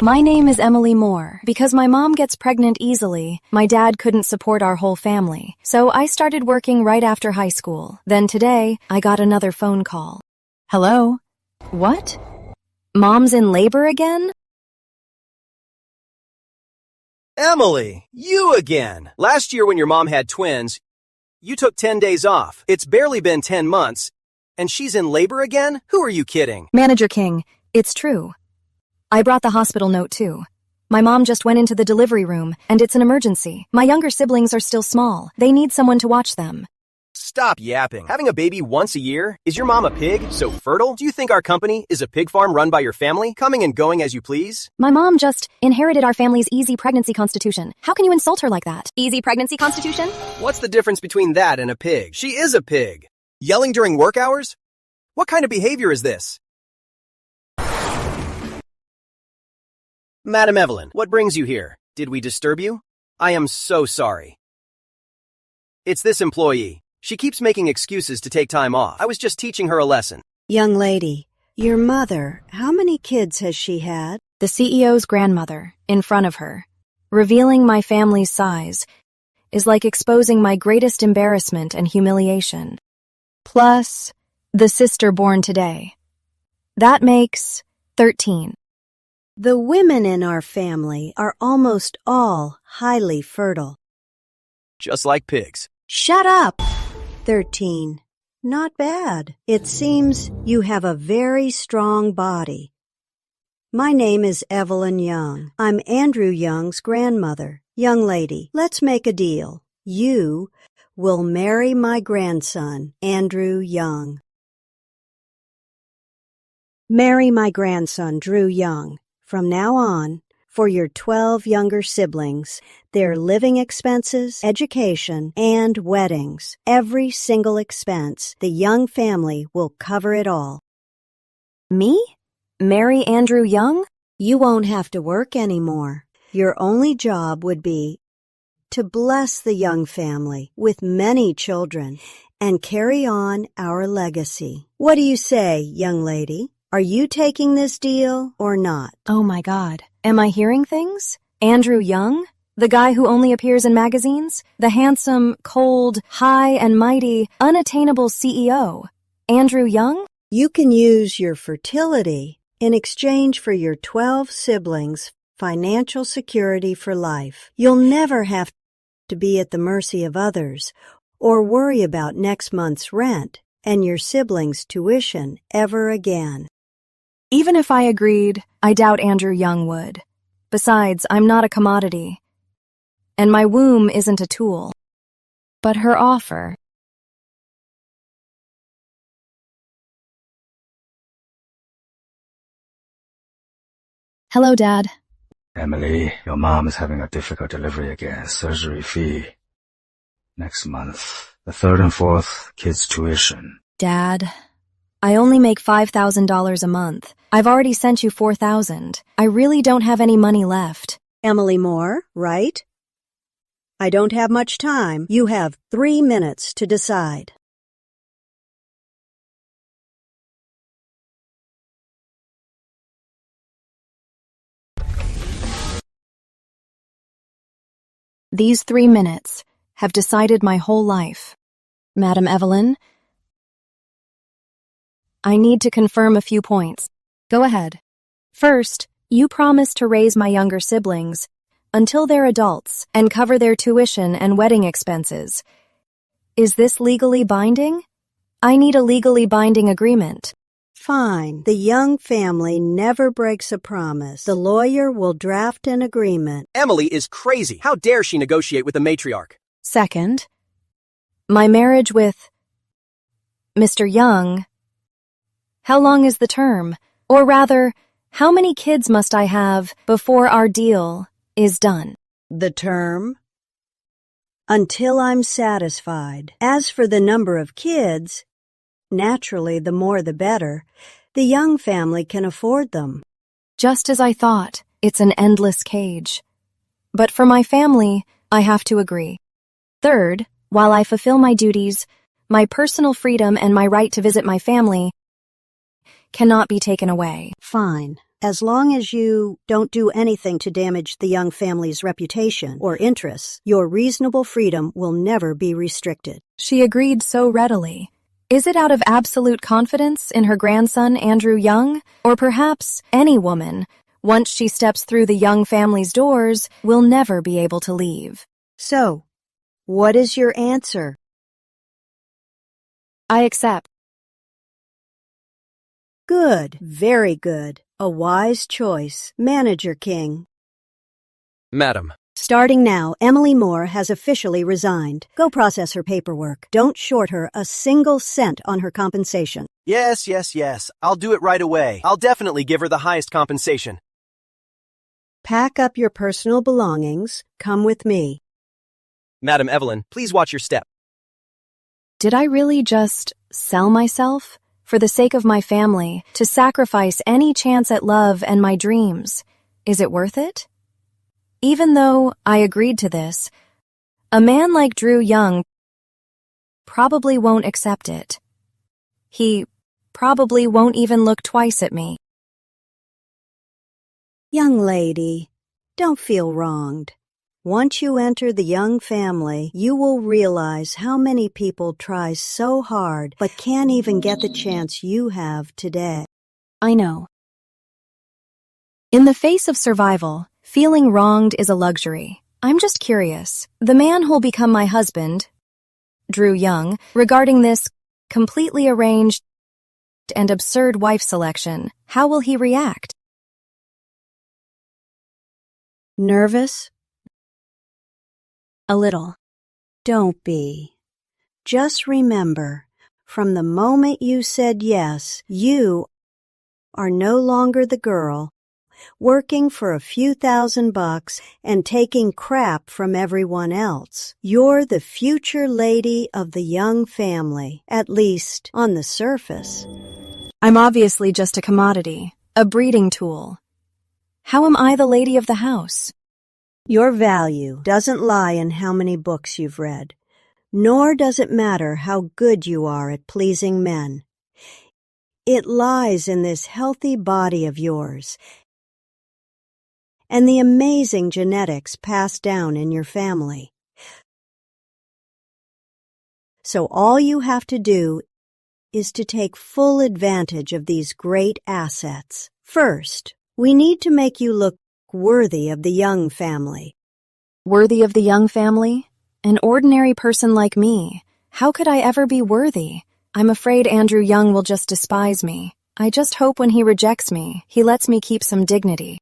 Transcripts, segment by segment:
My name is Emily Moore. Because my mom gets pregnant easily, my dad couldn't support our whole family. So I started working right after high school. Then today, I got another phone call. Hello? What? Mom's in labor again? Emily, you again! Last year when your mom had twins, you took 10 days off. It's barely been 10 months, and she's in labor again? Who are you kidding? Manager King, it's true. I brought the hospital note too. My mom just went into the delivery room, and it's an emergency. My younger siblings are still small. They need someone to watch them. Stop yapping. Having a baby once a year? Is your mom a pig, so fertile? Do you think our company is a pig farm run by your family, coming and going as you please? My mom just inherited our family's easy pregnancy constitution. How can you insult her like that? Easy pregnancy constitution? What's the difference between that and a pig? She is a pig. Yelling during work hours? What kind of behavior is this? Madam Evelyn, what brings you here? Did we disturb you? I am so sorry. It's this employee. She keeps making excuses to take time off. I was just teaching her a lesson. Young lady, your mother, how many kids has she had? The CEO's grandmother, in front of her. Revealing my family's size is like exposing my greatest embarrassment and humiliation. Plus, the sister born today. That makes 13. The women in our family are almost all highly fertile. Just like pigs. Shut up! 13. Not bad. It seems you have a very strong body. My name is Evelyn Young. I'm Andrew Young's grandmother. Young lady, let's make a deal. You will marry my grandson, Andrew Young. Marry my grandson, Drew Young. From now on, for your 12 younger siblings, their living expenses, education, and weddings, every single expense, the Young family will cover it all. Me? Marry Andrew Young? You won't have to work anymore. Your only job would be to bless the Young family with many children and carry on our legacy. What do you say, young lady? Are you taking this deal or not? Oh my God. Am I hearing things? Andrew Young? The guy who only appears in magazines? The handsome, cold, high and mighty, unattainable CEO? Andrew Young? You can use your fertility in exchange for your 12 siblings' financial security for life. You'll never have to be at the mercy of others or worry about next month's rent and your siblings' tuition ever again. Even if I agreed, I doubt Andrew Young would. Besides, I'm not a commodity. And my womb isn't a tool. But her offer. Hello, Dad. Emily, your mom is having a difficult delivery again. Surgery fee next month. The third and fourth kids' tuition. Dad, I only make $5,000 a month. I've already sent you $4,000. I really don't have any money left. Emily Moore, right? I don't have much time. You have 3 minutes to decide. These 3 minutes have decided my whole life. Madam Evelyn, I need to confirm a few points. Go ahead. First, you promised to raise my younger siblings until they're adults and cover their tuition and wedding expenses. Is this legally binding? I need a legally binding agreement. Fine. The Young family never breaks a promise. The lawyer will draft an agreement. Emily is crazy. How dare she negotiate with the matriarch? Second, my marriage with Mr. Young. How long is the term? Or rather, how many kids must I have before our deal is done? The term? Until I'm satisfied. As for the number of kids, naturally, the more the better. The Young family can afford them. Just as I thought, it's an endless cage. But for my family, I have to agree. Third, while I fulfill my duties, my personal freedom and my right to visit my family cannot be taken away. Fine. As long as you don't do anything to damage the Young family's reputation or interests, your reasonable freedom will never be restricted. She agreed so readily. Is it out of absolute confidence in her grandson, Andrew Young? Or perhaps any woman, once she steps through the Young family's doors, will never be able to leave? So, what is your answer? I accept. Good, very good. A wise choice, Manager King. Madam. Starting now, Emily Moore has officially resigned. Go process her paperwork. Don't short her a single cent on her compensation. Yes. I'll do it right away. I'll definitely give her the highest compensation. Pack up your personal belongings. Come with me. Madam Evelyn, please watch your step. Did I really just sell myself? For the sake of my family, to sacrifice any chance at love and my dreams? Is it worth it? Even though I agreed to this, a man like Drew Young probably won't accept it. He probably won't even look twice at me. Young lady, don't feel wronged. Once you enter the Young family, you will realize how many people try so hard but can't even get the chance you have today. I know. In the face of survival, feeling wronged is a luxury. I'm just curious. The man who'll become my husband, Drew Young, regarding this completely arranged and absurd wife selection, how will he react? Nervous? A little. Don't be. Just remember, from the moment you said yes, you are no longer the girl working for a few $1,000 and taking crap from everyone else. You're the future lady of the Young family, at least on the surface. I'm obviously just a commodity, a breeding tool. How am I the lady of the house? Your value doesn't lie in how many books you've read, nor does it matter how good you are at pleasing men. It lies in this healthy body of yours and the amazing genetics passed down in your family. So all you have to do is to take full advantage of these great assets. First, we need to make you look worthy of the Young family. Worthy of the Young family? An ordinary person like me. How could I ever be worthy? I'm afraid Andrew Young will just despise me. I just hope when he rejects me, he lets me keep some dignity.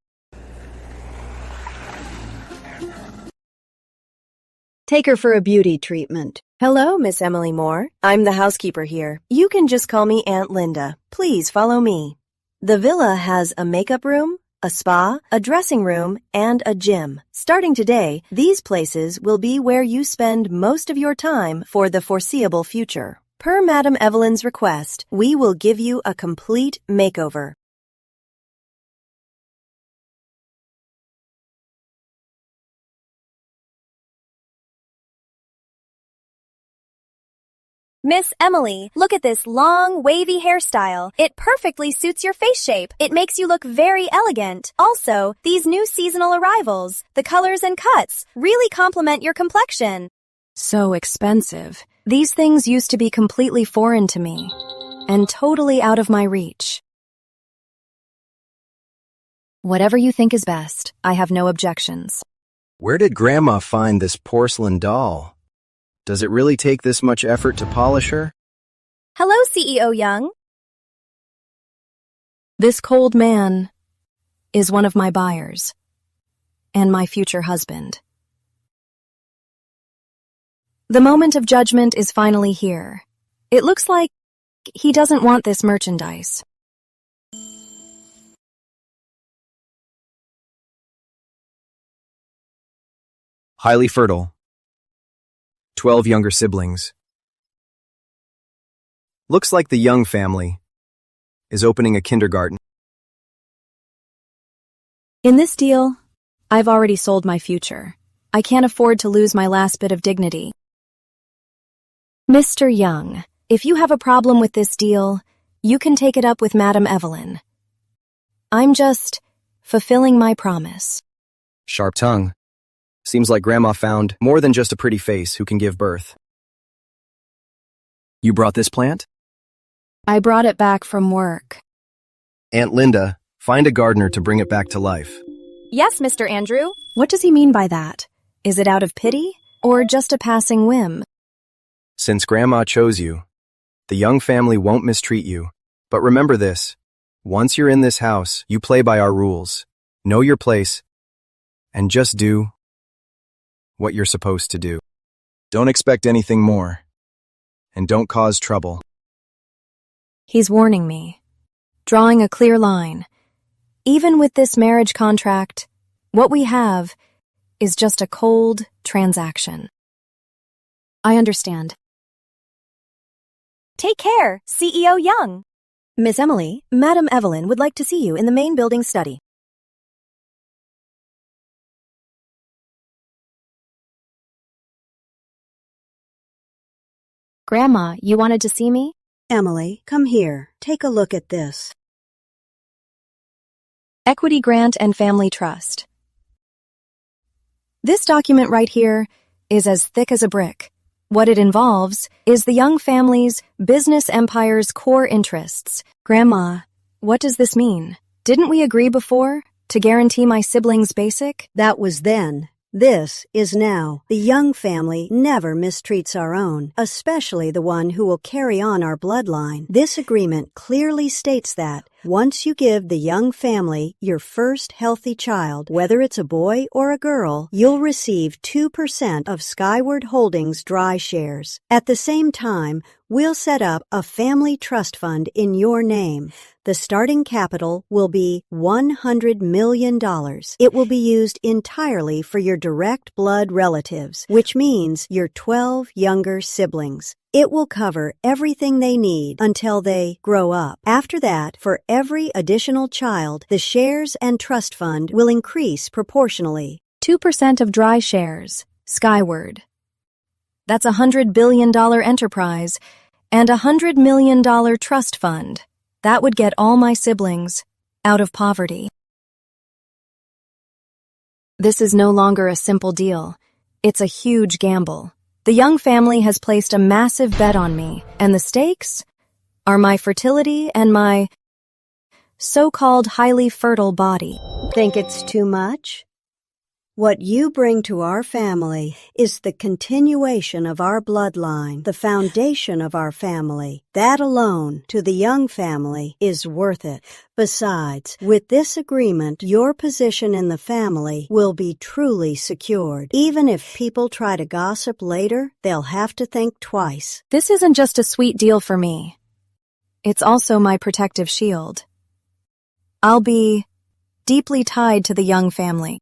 Take her for a beauty treatment. Hello, Miss Emily Moore. I'm the housekeeper here. You can just call me Aunt Linda. Please follow me. The villa has a makeup room, a spa, a dressing room, and a gym. Starting today, these places will be where you spend most of your time for the foreseeable future. Per Madam Evelyn's request, we will give you a complete makeover. Miss Emily, look at this long, wavy hairstyle. It perfectly suits your face shape. It makes you look very elegant. Also, these new seasonal arrivals, the colors and cuts, really complement your complexion. So expensive. These things used to be completely foreign to me, and totally out of my reach. Whatever you think is best, I have no objections. Where did Grandma find this porcelain doll? Does it really take this much effort to polish her? Hello, CEO Young. This cold man is one of my buyers, and my future husband. The moment of judgment is finally here. It looks like he doesn't want this merchandise. Highly fertile. 12 younger siblings. Looks like the Young family is opening a kindergarten. In this deal, I've already sold my future. I can't afford to lose my last bit of dignity. Mr. Young, if you have a problem with this deal, you can take it up with Madam Evelyn. I'm just fulfilling my promise. Sharp tongue. Seems like Grandma found more than just a pretty face who can give birth. You brought this plant? I brought it back from work. Aunt Linda, find a gardener to bring it back to life. Yes, Mr. Andrew. What does he mean by that? Is it out of pity or just a passing whim? Since Grandma chose you, the Young family won't mistreat you. But remember this, once you're in this house, you play by our rules. Know your place, and just do what you're supposed to do. Don't expect anything more, and don't cause trouble. He's warning me, drawing a clear line. Even with this marriage contract, what we have is just a cold transaction. I understand. Take care, CEO Young. Miss Emily, Madam Evelyn would like to see you in the main building study. Grandma, you wanted to see me? Emily, come here. Take a look at this. Equity Grant and Family Trust. This document right here is as thick as a brick. What it involves is the Young family's business empire's core interests. Grandma, what does this mean? Didn't we agree before to guarantee my siblings basic? That was then. This is now. The Young family never mistreats our own, especially the one who will carry on our bloodline. This agreement clearly states that once you give the Young family your first healthy child, whether it's a boy or a girl, you'll receive 2% of Skyward Holdings dry shares. At the same time, we'll set up a family trust fund in your name. The starting capital will be $100 million. It will be used entirely for your direct blood relatives, which means your 12 younger siblings. It will cover everything they need until they grow up. After that, for every additional child, the shares and trust fund will increase proportionally. 2% of dry shares, Skyward. That's a $100 billion enterprise and a $100 million trust fund. That would get all my siblings out of poverty. This is no longer a simple deal. It's a huge gamble. The Young family has placed a massive bet on me, and the stakes are my fertility and my so-called highly fertile body. Think it's too much? What you bring to our family is the continuation of our bloodline, the foundation of our family. That alone, to the Young family, is worth it. Besides, with this agreement, your position in the family will be truly secured. Even if people try to gossip later, they'll have to think twice. This isn't just a sweet deal for me. It's also my protective shield. I'll be deeply tied to the Young family.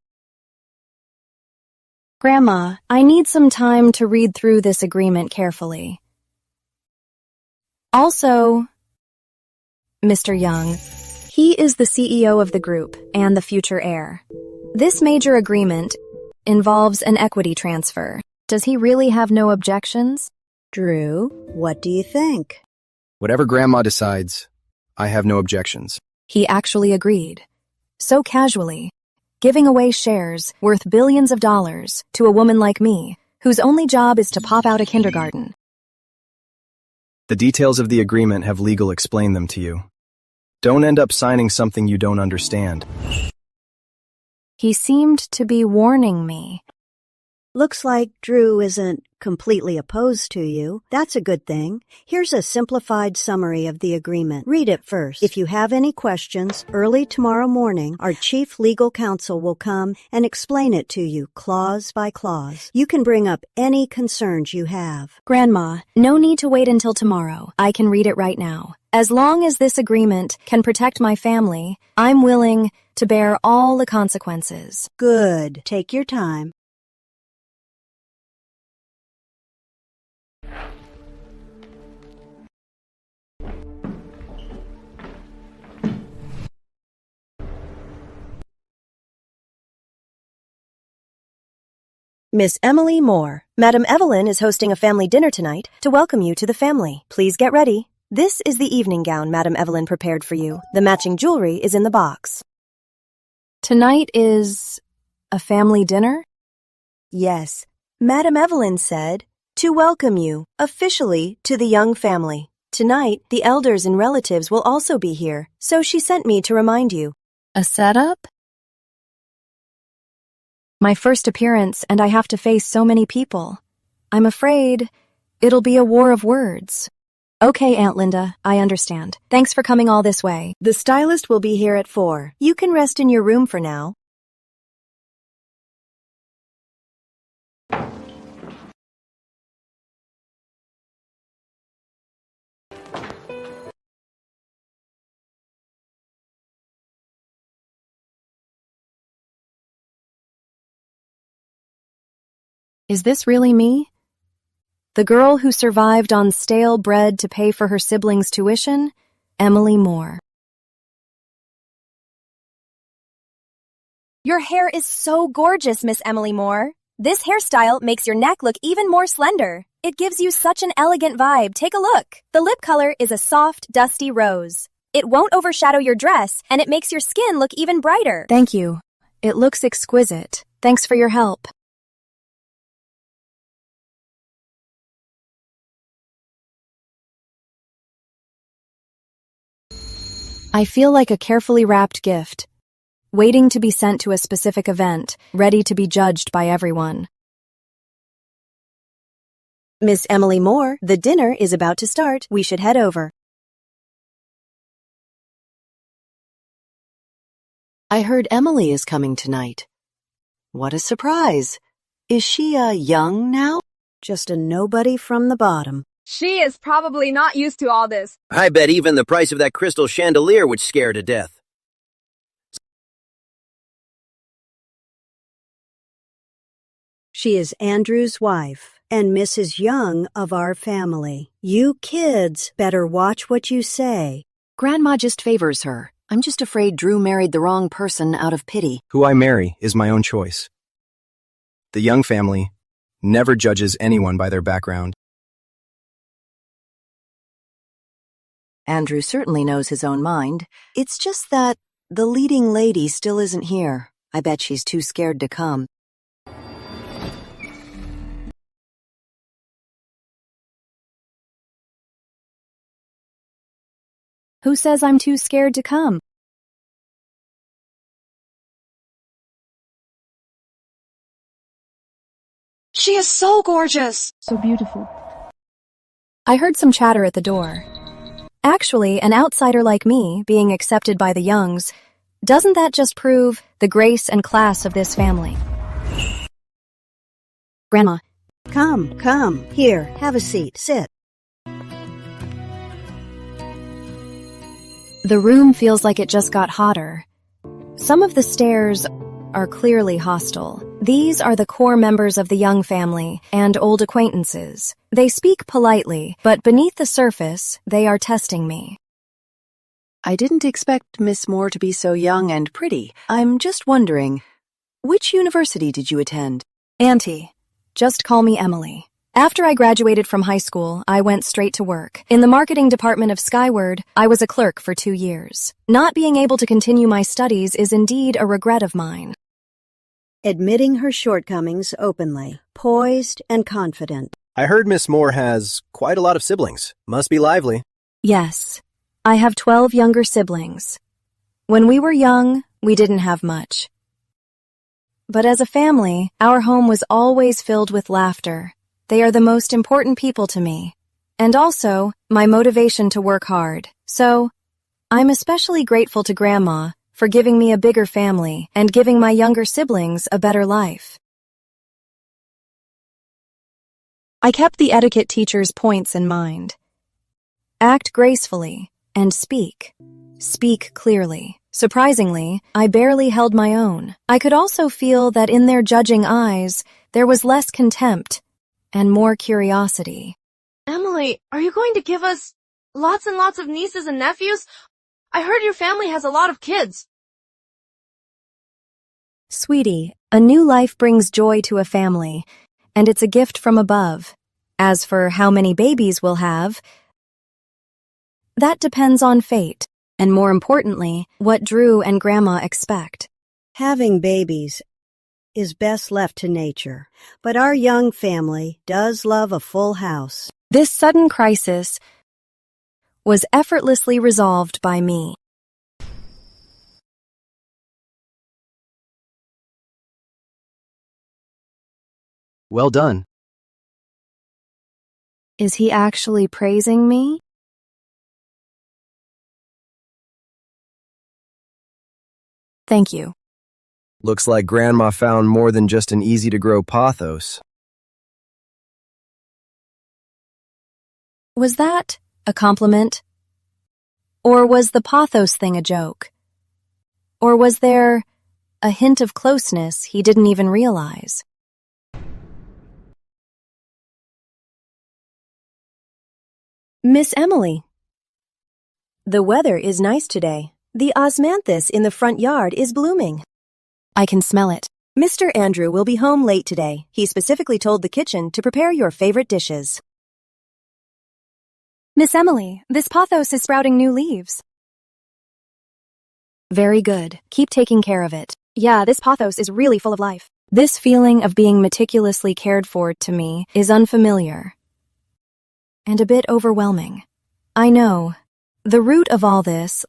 Grandma, I need some time to read through this agreement carefully. Also, Mr. Young, he is the CEO of the group and the future heir. This major agreement involves an equity transfer. Does he really have no objections? Drew, what do you think? Whatever Grandma decides, I have no objections. He actually agreed. So casually, giving away shares worth billions of dollars to a woman like me, whose only job is to pop out a kindergarten. The details of the agreement have legal explained them to you. Don't end up signing something you don't understand. He seemed to be warning me. Looks like Drew isn't completely opposed to you. That's a good thing. Here's a simplified summary of the agreement. Read it first. If you have any questions, early tomorrow morning, our chief legal counsel will come and explain it to you clause by clause. You can bring up any concerns you have. Grandma, no need to wait until tomorrow. I can read it right now. As long as this agreement can protect my family, I'm willing to bear all the consequences. Good. Take your time. Miss Emily Moore, Madam Evelyn is hosting a family dinner tonight to welcome you to the family. Please get ready. This is the evening gown Madame Evelyn prepared for you. The matching jewelry is in the box. Tonight is a family dinner? Yes, Madame Evelyn said to welcome you officially to the Young family. Tonight, the elders and relatives will also be here, so she sent me to remind you. A setup? My first appearance, and I have to face so many people. I'm afraid it'll be a war of words. Okay, Aunt Linda, I understand. Thanks for coming all this way. The stylist will be here at 4. You can rest in your room for now. Is this really me? The girl who survived on stale bread to pay for her siblings' tuition? Emily Moore. Your hair is so gorgeous, Miss Emily Moore. This hairstyle makes your neck look even more slender. It gives you such an elegant vibe. Take a look. The lip color is a soft, dusty rose. It won't overshadow your dress, and it makes your skin look even brighter. Thank you. It looks exquisite. Thanks for your help. I feel like a carefully wrapped gift, waiting to be sent to a specific event, ready to be judged by everyone. Miss Emily Moore, the dinner is about to start. We should head over. I heard Emily is coming tonight. What a surprise. Is she a young now? Just a nobody from the bottom. She is probably not used to all this. I bet even the price of that crystal chandelier would scare her to death. She is Andrew's wife and Mrs. Young of our family. You kids better watch what you say. Grandma just favors her. I'm just afraid Drew married the wrong person out of pity. Who I marry is my own choice. The Young family never judges anyone by their background. Andrew certainly knows his own mind. It's just that the leading lady still isn't here. I bet she's too scared to come. Who says I'm too scared to come? She is so gorgeous. So beautiful. I heard some chatter at the door. Actually, an outsider like me being accepted by the Youngs, doesn't that just prove the grace and class of this family? Grandma. Come. Here, have a seat. Sit. The room feels like it just got hotter. Some of the stares are clearly hostile. These are the core members of the Young family and old acquaintances. They speak politely, but beneath the surface, they are testing me. I didn't expect Miss Moore to be so young and pretty. I'm just wondering, which university did you attend? Auntie, just call me Emily. After I graduated from high school, I went straight to work. In the marketing department of Skyward, I was a clerk for 2 years. Not being able to continue my studies is indeed a regret of mine. Admitting her shortcomings openly, poised and confident. I heard Miss Moore has quite a lot of siblings. Must be lively. Yes, I have 12 younger siblings. When we were young, we didn't have much. But as a family, our home was always filled with laughter. They are the most important people to me, and also my motivation to work hard. So, I'm especially grateful to Grandma for giving me a bigger family and giving my younger siblings a better life. I kept the etiquette teacher's points in mind. Act gracefully and speak. Speak clearly. Surprisingly, I barely held my own. I could also feel that in their judging eyes, there was less contempt and more curiosity. Emily, are you going to give us lots and lots of nieces and nephews? I heard your family has a lot of kids. Sweetie, a new life brings joy to a family, and it's a gift from above. As for how many babies we'll have, That depends on fate, and more importantly, what Drew and Grandma expect. Having babies is best left to nature, but our young family does love a full house. This sudden crisis was effortlessly resolved by me. Well done. Is he actually praising me? Thank you. Looks like Grandma found more than just an easy-to-grow pothos. Was that a compliment? Or was the pothos thing a joke? Or was there a hint of closeness he didn't even realize? Miss Emily. The weather is nice today. The osmanthus in the front yard is blooming. I can smell it. Mr. Andrew will be home late today. He specifically told the kitchen to prepare your favorite dishes. Miss Emily, this pothos is sprouting new leaves. Very good. Keep taking care of it. Yeah, this pothos is really full of life. This feeling of being meticulously cared for to me is unfamiliar and a bit overwhelming. I know. The root of all this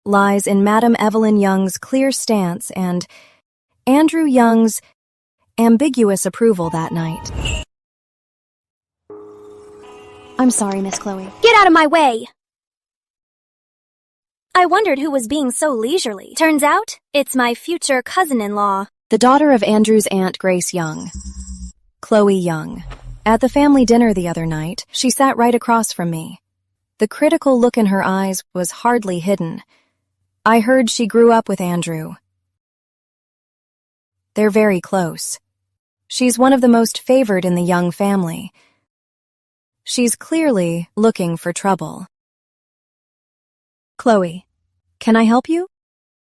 lies in Madame Evelyn Young's clear stance and Andrew Young's ambiguous approval that night. I'm sorry, Miss Chloe. Get out of my way! I wondered who was being so leisurely. Turns out, it's my future cousin-in-law. The daughter of Andrew's Aunt Grace Young, Chloe Young. At the family dinner the other night, she sat right across from me. The critical look in her eyes was hardly hidden. I heard she grew up with Andrew. They're very close. She's one of the most favored in the Young family. She's clearly looking for trouble. Chloe, can I help you?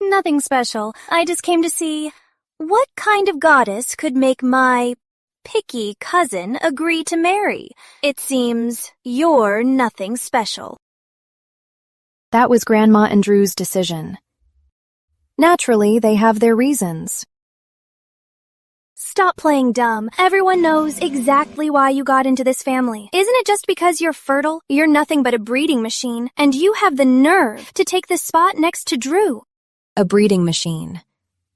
Nothing special. I just came to see what kind of goddess could make my picky cousin agree to marry. It seems you're nothing special. That was Grandma and Drew's decision. Naturally, they have their reasons. Stop playing dumb. Everyone knows exactly why you got into this family. Isn't it just because you're fertile? You're nothing but a breeding machine, and you have the nerve to take the spot next to Drew. A breeding machine.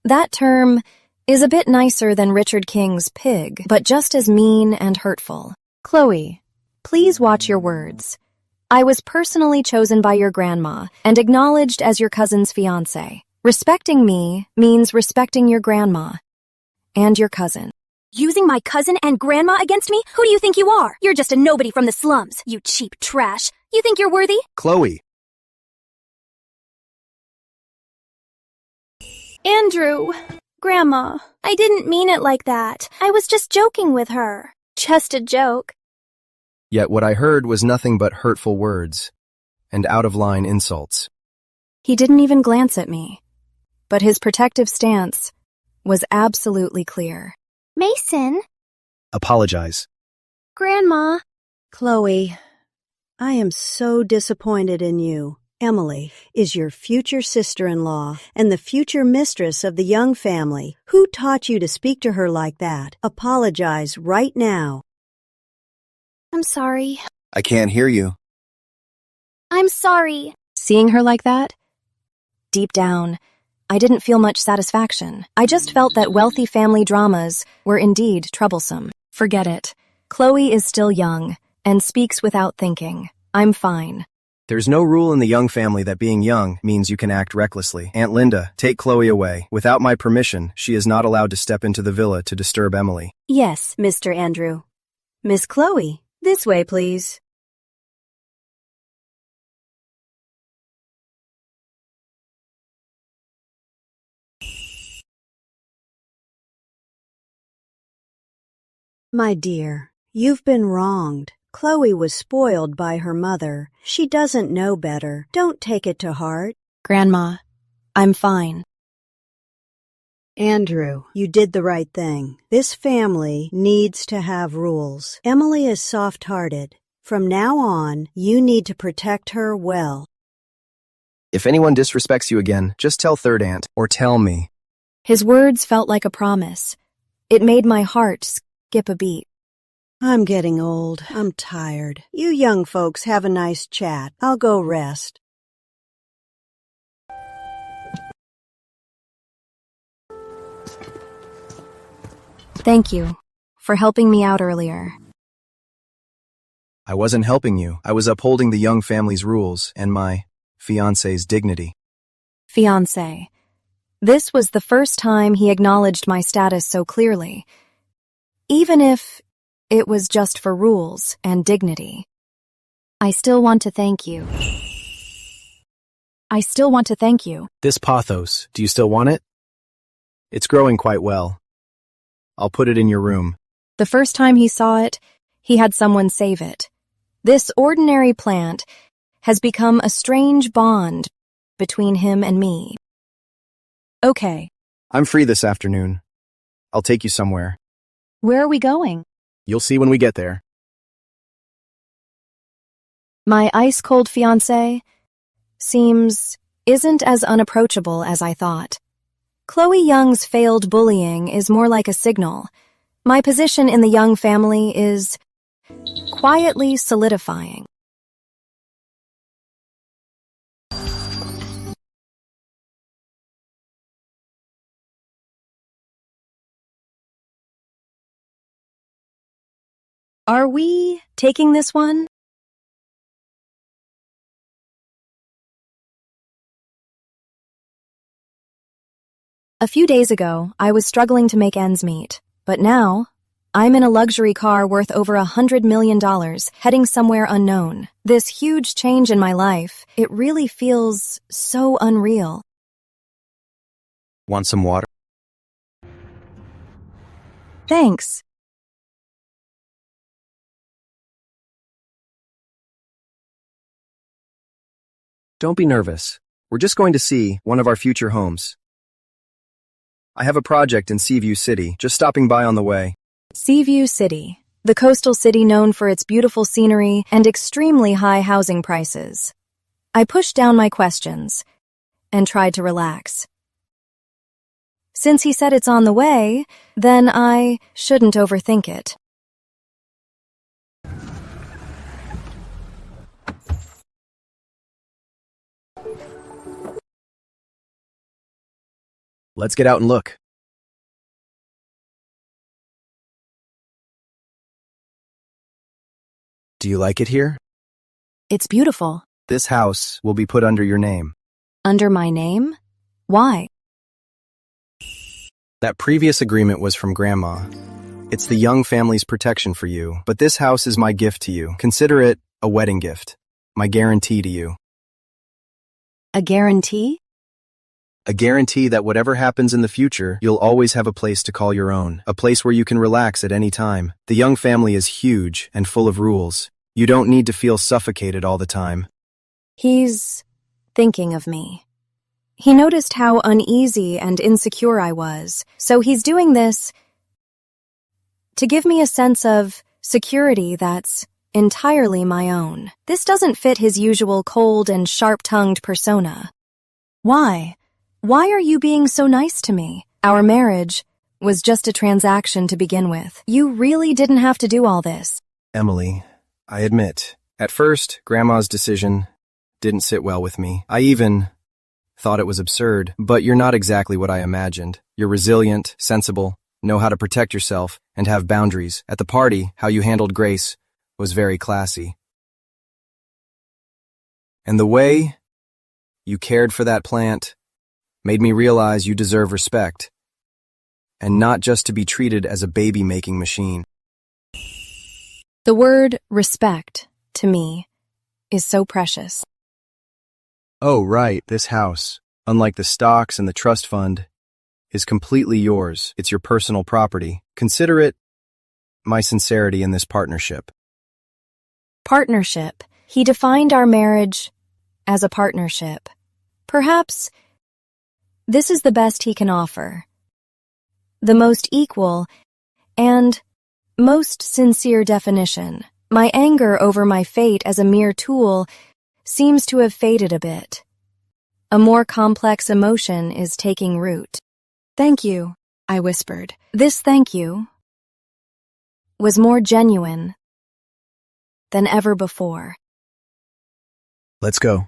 That term is a bit nicer than Richard King's pig, but just as mean and hurtful. Chloe, please watch your words. I was personally chosen by your grandma and acknowledged as your cousin's fiancé. Respecting me means respecting your grandma and your cousin. Using my cousin and grandma against me? Who do you think you are? You're just a nobody from the slums, you cheap trash. You think you're worthy? Chloe. Andrew. Grandma, I didn't mean it like that. I was just joking with her. Just a joke. Yet what I heard was nothing but hurtful words and out-of-line insults. He didn't even glance at me, but his protective stance was absolutely clear. Mason. Apologize. Grandma. Chloe, I am so disappointed in you. Emily is your future sister-in-law and the future mistress of the Young family. Who taught you to speak to her like that? Apologize right now. I'm sorry. I can't hear you. I'm sorry. Seeing her like that? Deep down, I didn't feel much satisfaction. I just felt that wealthy family dramas were indeed troublesome. Forget it. Chloe is still young and speaks without thinking. I'm fine. There's no rule in the Young family that being young means you can act recklessly. Aunt Linda, take Chloe away. Without my permission, she is not allowed to step into the villa to disturb Emily. Yes, Mr. Andrew. Miss Chloe, this way, please. My dear, you've been wronged. Chloe was spoiled by her mother. She doesn't know better. Don't take it to heart. Grandma, I'm fine. Andrew, you did the right thing. This family needs to have rules. Emily is soft-hearted. From now on, you need to protect her well. If anyone disrespects you again, just tell third aunt, or tell me. His words felt like a promise. It made my heart skip a beat. I'm getting old. I'm tired. You young folks have a nice chat. I'll go rest. Thank you for helping me out earlier. I wasn't helping you. I was upholding the young family's rules and my fiancé's dignity. Fiancé. This was the first time he acknowledged my status so clearly, even if it was just for rules and dignity. I still want to thank you. This pothos, do you still want it? It's growing quite well. I'll put it in your room. The first time he saw it, he had someone save it. This ordinary plant has become a strange bond between him and me. Okay. I'm free this afternoon. I'll take you somewhere. Where are we going? You'll see when we get there. My ice-cold fiancé isn't as unapproachable as I thought. Chloe Young's failed bullying is more like a signal. My position in the Young family is quietly solidifying. Are we taking this one? A few days ago, I was struggling to make ends meet, but now I'm in a luxury car worth over $100 million, heading somewhere unknown. This huge change in my life, it really feels so unreal. Want some water? Thanks. Don't be nervous. We're just going to see one of our future homes. I have a project in Seaview City, just stopping by on the way. Seaview City, the coastal city known for its beautiful scenery and extremely high housing prices. I pushed down my questions and tried to relax. Since he said it's on the way, then I shouldn't overthink it. Let's get out and look. Do you like it here? It's beautiful. This house will be put under your name. Under my name? Why? That previous agreement was from Grandma. It's the Young family's protection for you, but this house is my gift to you. Consider it a wedding gift, my guarantee to you. A guarantee? A guarantee that whatever happens in the future, you'll always have a place to call your own, a place where you can relax at any time. The Young family is huge and full of rules. You don't need to feel suffocated all the time. He's thinking of me. He noticed how uneasy and insecure I was, so he's doing this to give me a sense of security that's entirely my own. This doesn't fit his usual cold and sharp-tongued persona. Why? Why are you being so nice to me? Our marriage was just a transaction to begin with. You really didn't have to do all this. Emily, I admit, at first, Grandma's decision didn't sit well with me. I even thought it was absurd, but you're not exactly what I imagined. You're resilient, sensible, know how to protect yourself, and have boundaries. At the party, how you handled Grace was very classy. And the way you cared for that plant made me realize you deserve respect, and not just to be treated as a baby-making machine. The word respect, to me, is so precious. Oh, right, this house, unlike the stocks and the trust fund, is completely yours. It's your personal property. Consider it my sincerity in this partnership. Partnership. He defined our marriage as a partnership. Perhaps this is the best he can offer. The most equal and most sincere definition. My anger over my fate as a mere tool seems to have faded a bit. A more complex emotion is taking root. Thank you, I whispered. This thank you was more genuine than ever before. Let's go.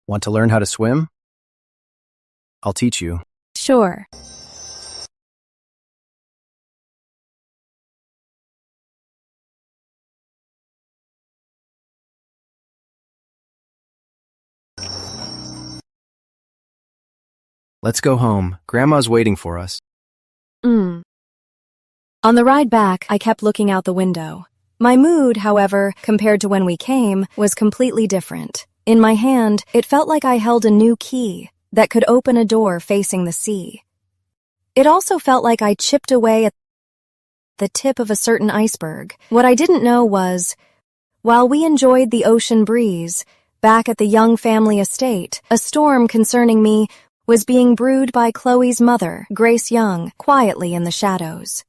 Want to learn how to swim? I'll teach you. Sure. Let's go home. Grandma's waiting for us. On the ride back, I kept looking out the window. My mood, however, compared to when we came, was completely different. In my hand, it felt like I held a new key that could open a door facing the sea. It also felt like I chipped away at the tip of a certain iceberg. What I didn't know was, while we enjoyed the ocean breeze, back at the Young family estate, a storm concerning me was being brewed by Chloe's mother, Grace Young, quietly in the shadows.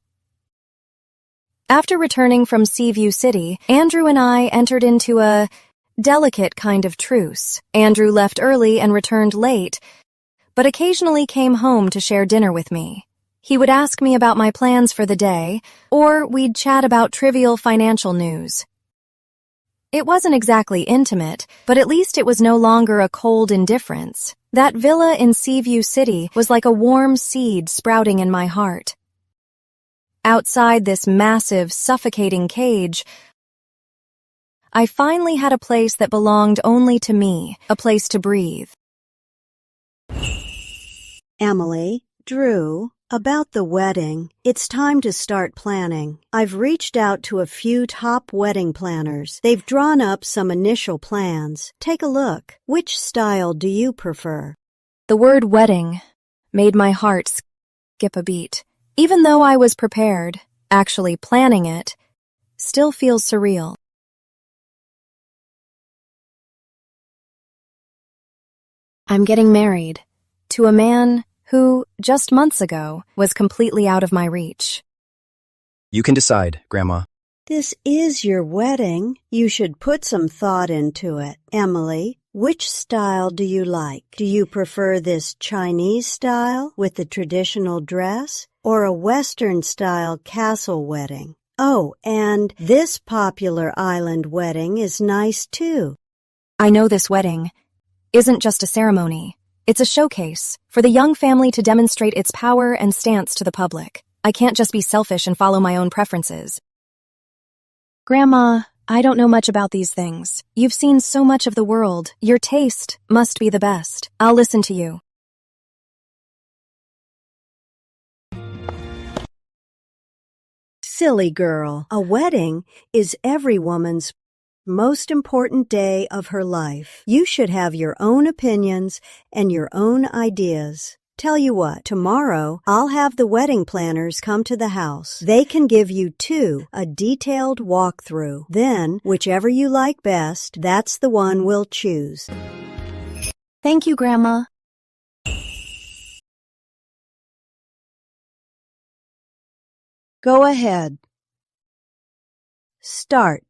After returning from Seaview City, Andrew and I entered into a delicate kind of truce. Andrew left early and returned late, but occasionally came home to share dinner with me. He would ask me about my plans for the day, or we'd chat about trivial financial news. It wasn't exactly intimate, but at least it was no longer a cold indifference. That villa in Seaview City was like a warm seed sprouting in my heart. Outside this massive, suffocating cage, I finally had a place that belonged only to me, a place to breathe. Emily, Drew, about the wedding, it's time to start planning. I've reached out to a few top wedding planners. They've drawn up some initial plans. Take a look. Which style do you prefer? The word wedding made my heart skip a beat. Even though I was prepared, actually planning it still feels surreal. I'm getting married to a man who, just months ago, was completely out of my reach. You can decide, Grandma. This is your wedding. You should put some thought into it. Emily, which style do you like? Do you prefer this Chinese style with the traditional dress, or a Western style castle wedding? Oh, and this popular island wedding is nice too. I know this wedding isn't just a ceremony. It's a showcase for the Young family to demonstrate its power and stance to the public. I can't just be selfish and follow my own preferences. Grandma, I don't know much about these things. You've seen so much of the world. Your taste must be the best. I'll listen to you. Silly girl, a wedding is every woman's most important day of her life. You should have your own opinions and your own ideas. Tell you what, tomorrow I'll have the wedding planners come to the house. They can give you a detailed walkthrough. Then, whichever you like best, that's the one we'll choose. Thank you, Grandma. Go ahead. Start.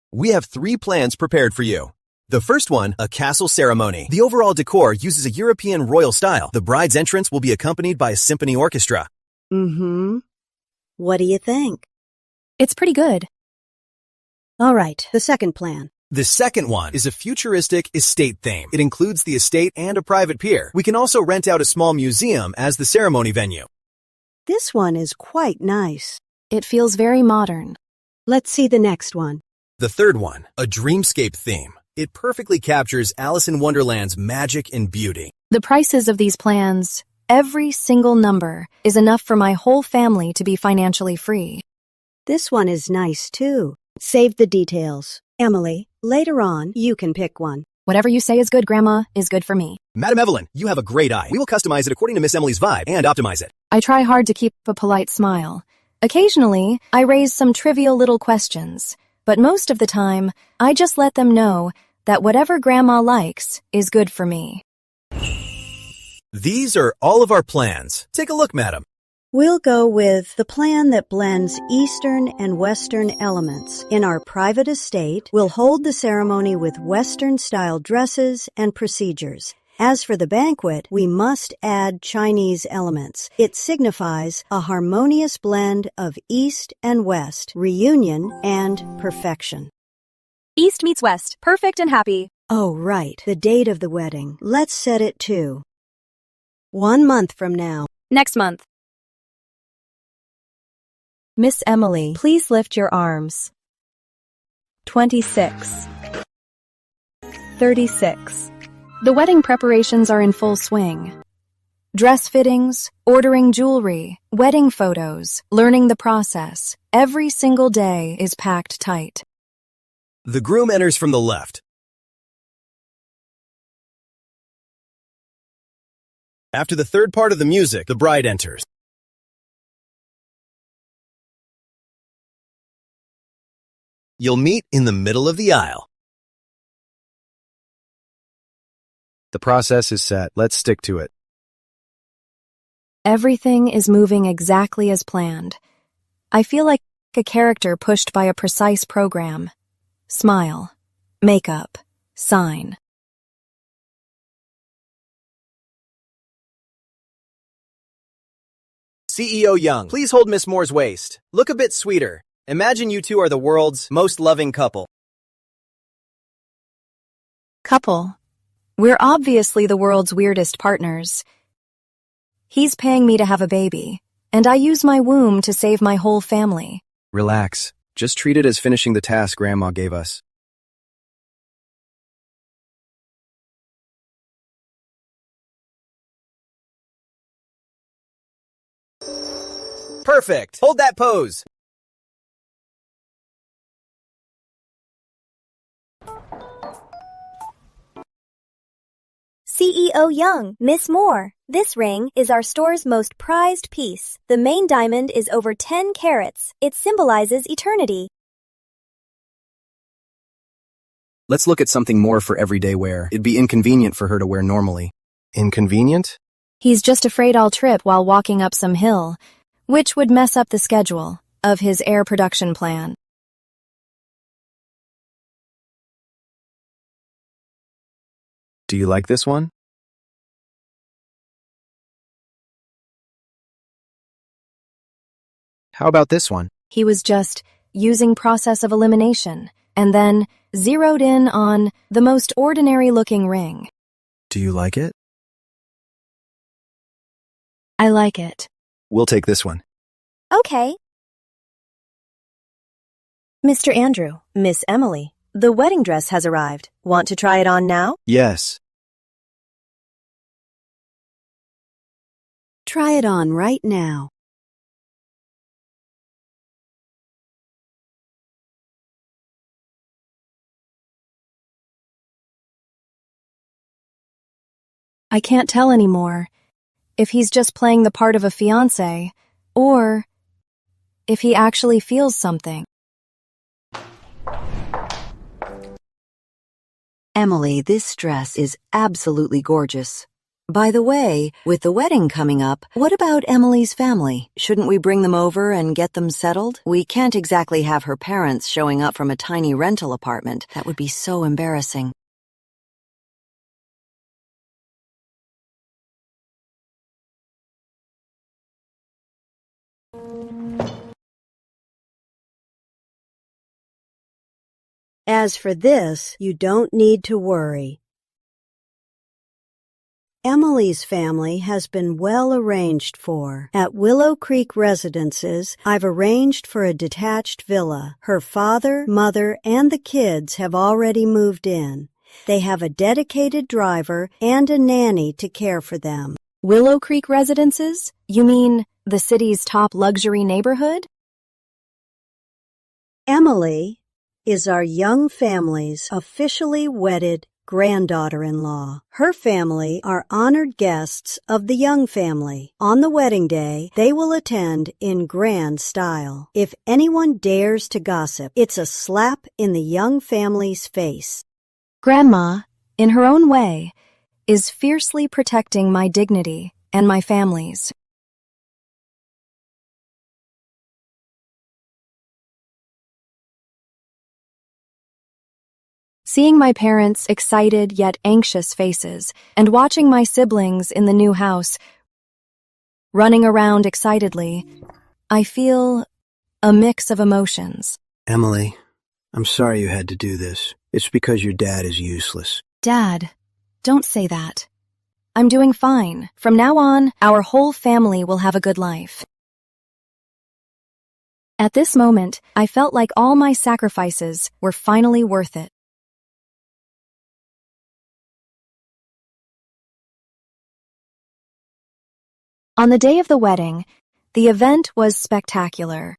We have 3 plans prepared for you. The first one, a castle ceremony. The overall decor uses a European royal style. The bride's entrance will be accompanied by a symphony orchestra. What do you think? It's pretty good. All right, the second plan. The second one is a futuristic estate theme. It includes the estate and a private pier. We can also rent out a small museum as the ceremony venue. This one is quite nice. It feels very modern. Let's see the next one. The third one, a dreamscape theme. It perfectly captures Alice in Wonderland's magic and beauty. The prices of these plans, every single number, is enough for my whole family to be financially free. This one is nice too. Save the details. Emily, later on, you can pick one. Whatever you say is good, Grandma, is good for me. Madam Evelyn, you have a great eye. We will customize it according to Miss Emily's vibe and optimize it. I try hard to keep a polite smile. Occasionally, I raise some trivial little questions, but most of the time, I just let them know that whatever Grandma likes is good for me. These are all of our plans. Take a look, madam. We'll go with the plan that blends Eastern and Western elements. In our private estate, we'll hold the ceremony with Western-style dresses and procedures. As for the banquet, we must add Chinese elements. It signifies a harmonious blend of East and West, reunion and perfection. East meets West, perfect and happy. Oh, right, the date of the wedding. Let's set it to 1 month from now. Next month. Miss Emily, please lift your arms. 26. 36. The wedding preparations are in full swing. Dress fittings, ordering jewelry, wedding photos, learning the process. Every single day is packed tight. The groom enters from the left. After the third part of the music, the bride enters. You'll meet in the middle of the aisle. The process is set. Let's stick to it. Everything is moving exactly as planned. I feel like a character pushed by a precise program. Smile, makeup, sign. CEO Young, please hold Miss Moore's waist. Look a bit sweeter. Imagine you two are the world's most loving couple. Couple. We're obviously the world's weirdest partners. He's paying me to have a baby, and I use my womb to save my whole family. Relax. Just treat it as finishing the task Grandma gave us. Perfect. Hold that pose. CEO Young, Miss Moore, this ring is our store's most prized piece. The main diamond is over 10 carats. It symbolizes eternity. Let's look at something more for everyday wear. It'd be inconvenient for her to wear normally. Inconvenient? He's just afraid I'll trip while walking up some hill, which would mess up the schedule of his air production plan. Do you like this one? How about this one? He was just using process of elimination and then zeroed in on the most ordinary-looking ring. Do you like it? I like it. We'll take this one. Okay. Mr. Andrew, Miss Emily, the wedding dress has arrived. Want to try it on now? Yes. Try it on right now. I can't tell anymore if he's just playing the part of a fiancé or if he actually feels something. Emily, this dress is absolutely gorgeous. By the way, with the wedding coming up, what about Emily's family? Shouldn't we bring them over and get them settled? We can't exactly have her parents showing up from a tiny rental apartment. That would be so embarrassing. As for this, you don't need to worry. Emily's family has been well arranged for. At Willow Creek Residences, I've arranged for a detached villa. Her father, mother, and the kids have already moved in. They have a dedicated driver and a nanny to care for them. Willow Creek Residences? You mean the city's top luxury neighborhood? Emily is our young family's officially wedded granddaughter-in-law. Her family are honored guests of the Young family. On the wedding day, they will attend in grand style. If anyone dares to gossip, it's a slap in the Young family's face. Grandma, in her own way, is fiercely protecting my dignity and my family's. Seeing my parents' excited yet anxious faces and watching my siblings in the new house running around excitedly, I feel a mix of emotions. Emily, I'm sorry you had to do this. It's because your dad is useless. Dad, don't say that. I'm doing fine. From now on, our whole family will have a good life. At this moment, I felt like all my sacrifices were finally worth it. On the day of the wedding, the event was spectacular.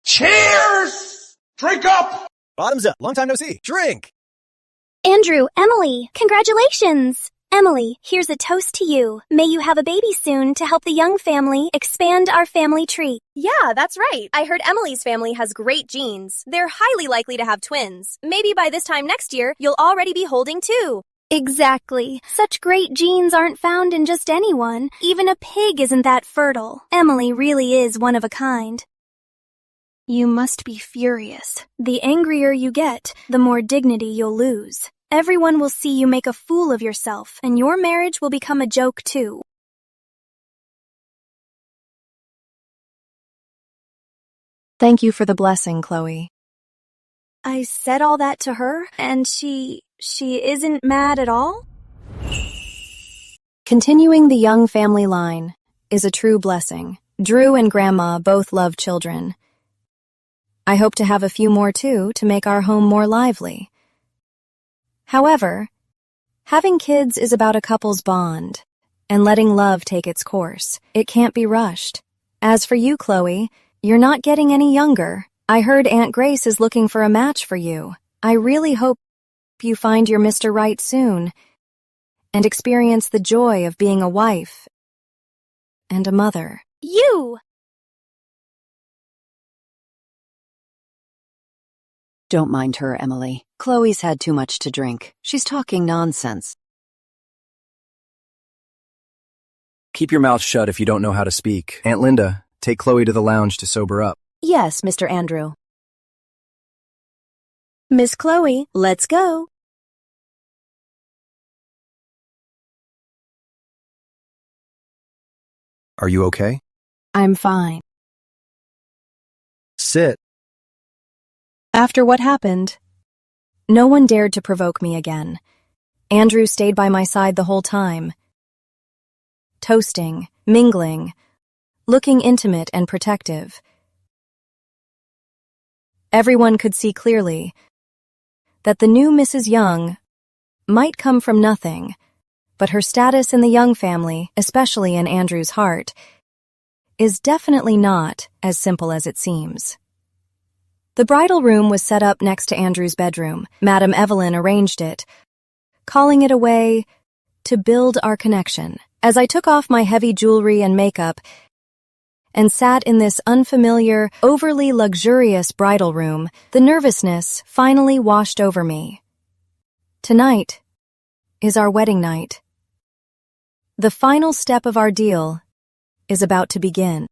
Cheers! Drink up! Bottoms up. Long time no see. Drink! Andrew, Emily, congratulations! Emily, here's a toast to you. May you have a baby soon to help the Young family expand our family tree. Yeah, that's right. I heard Emily's family has great genes. They're highly likely to have twins. Maybe by this time next year, you'll already be holding two. Exactly. Such great genes aren't found in just anyone. Even a pig isn't that fertile. Emily really is one of a kind. You must be furious. The angrier you get, the more dignity you'll lose. Everyone will see you make a fool of yourself, and your marriage will become a joke too. Thank you for the blessing, Chloe. I said all that to her, and she isn't mad at all? Continuing the Young family line is a true blessing. Drew and Grandma both love children. I hope to have a few more too to make our home more lively. However, having kids is about a couple's bond and letting love take its course. It can't be rushed. As for you, Chloe, you're not getting any younger. I heard Aunt Grace is looking for a match for you. I really hope you find your Mr. Right soon and experience the joy of being a wife and a mother. You! Don't mind her, Emily. Chloe's had too much to drink. She's talking nonsense. Keep your mouth shut if you don't know how to speak. Aunt Linda, take Chloe to the lounge to sober up. Yes, Mr. Andrew. Miss Chloe, let's go. Are you okay? I'm fine. Sit. After what happened, no one dared to provoke me again. Andrew stayed by my side the whole time, toasting, mingling, looking intimate and protective. Everyone could see clearly that the new Mrs. Young might come from nothing, but her status in the Young family, especially in Andrew's heart, is definitely not as simple as it seems. The bridal room was set up next to Andrew's bedroom. Madame Evelyn arranged it, calling it a way to build our connection. As I took off my heavy jewelry and makeup and sat in this unfamiliar, overly luxurious bridal room, the nervousness finally washed over me. Tonight is our wedding night. The final step of our deal is about to begin.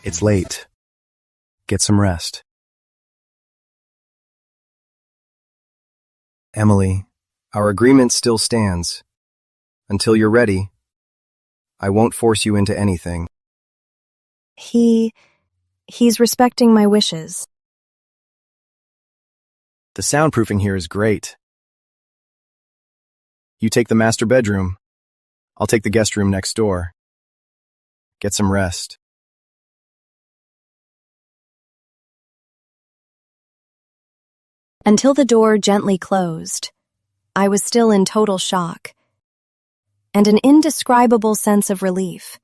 It's late. Get some rest. Emily, our agreement still stands. Until you're ready, I won't force you into anything. He's respecting my wishes. The soundproofing here is great. You take the master bedroom. I'll take the guest room next door. Get some rest. until the door gently closed. I was still in total shock and an indescribable sense of relief.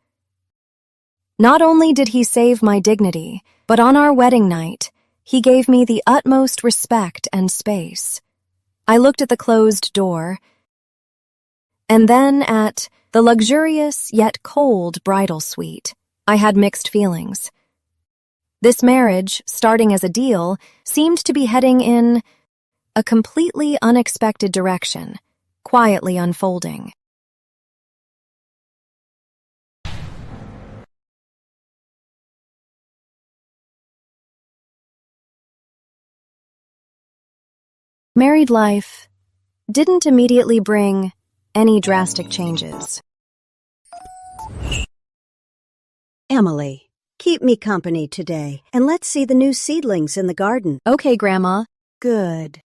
Not only did he save my dignity, but on our wedding night, he gave me the utmost respect and space. I looked at the closed door, and then at the luxurious yet cold bridal suite. I had mixed feelings. This marriage, starting as a deal, seemed to be heading in a completely unexpected direction, quietly unfolding. Married life didn't immediately bring any drastic changes. Emily, keep me company today, and let's see the new seedlings in the garden. Okay, Grandma. Good.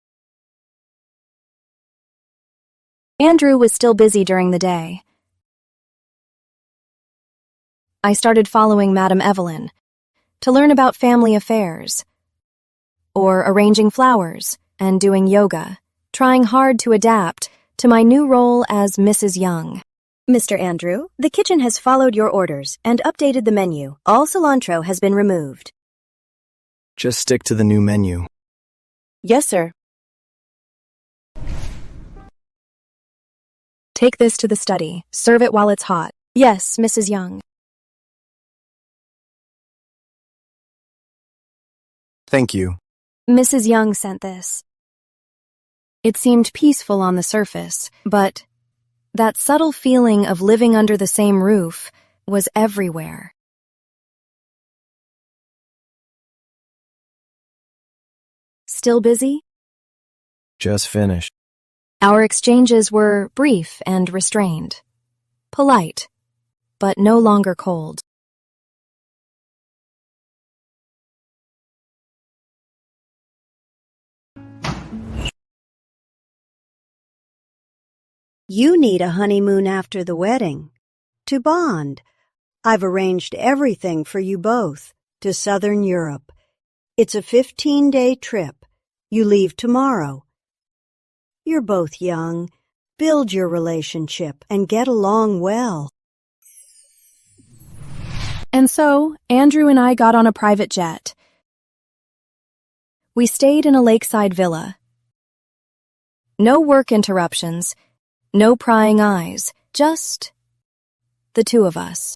Andrew was still busy during the day. I started following Madame Evelyn to learn about family affairs, or arranging flowers and doing yoga, trying hard to adapt to my new role as Mrs. Young. Mr. Andrew, the kitchen has followed your orders and updated the menu. All cilantro has been removed. Just stick to the new menu. Yes, sir. Take this to the study. Serve it while it's hot. Yes, Mrs. Young. Thank you. Mrs. Young sent this. It seemed peaceful on the surface, but that subtle feeling of living under the same roof was everywhere. Still busy? Just finished. Our exchanges were brief and restrained. Polite, but no longer cold. You need a honeymoon after the wedding. To bond. I've arranged everything for you both to Southern Europe. It's a 15-day trip. You leave tomorrow. You're both young. Build your relationship and get along well. And so, Andrew and I got on a private jet. We stayed in a lakeside villa. No work interruptions. No prying eyes, just the two of us.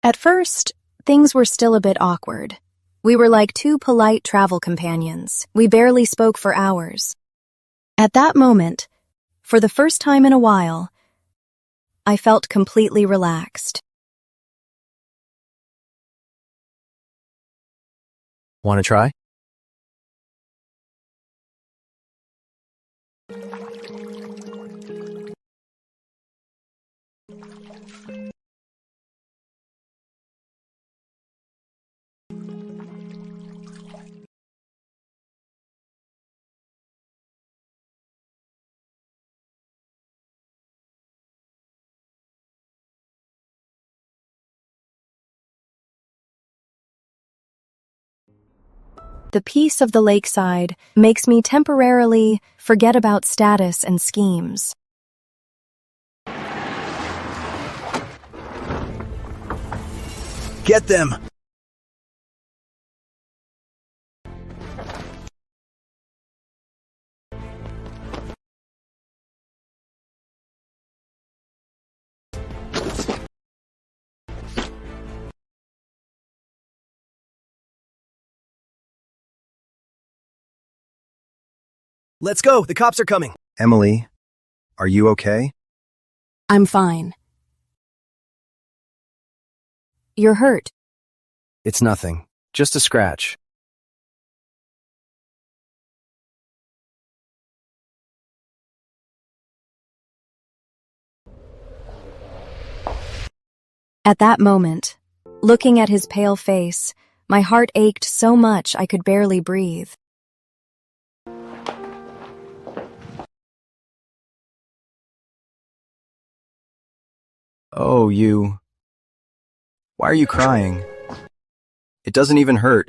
At first, things were still a bit awkward. We were like two polite travel companions. We barely spoke for hours. At that moment, for the first time in a while, I felt completely relaxed. Want to try? The peace of the lakeside makes me temporarily forget about status and schemes. Get them! Let's go. The cops are coming. Emily, are you okay? I'm fine. You're hurt. It's nothing. Just a scratch. At that moment, looking at his pale face, my heart ached so much I could barely breathe. Oh, you. Why are you crying? It doesn't even hurt.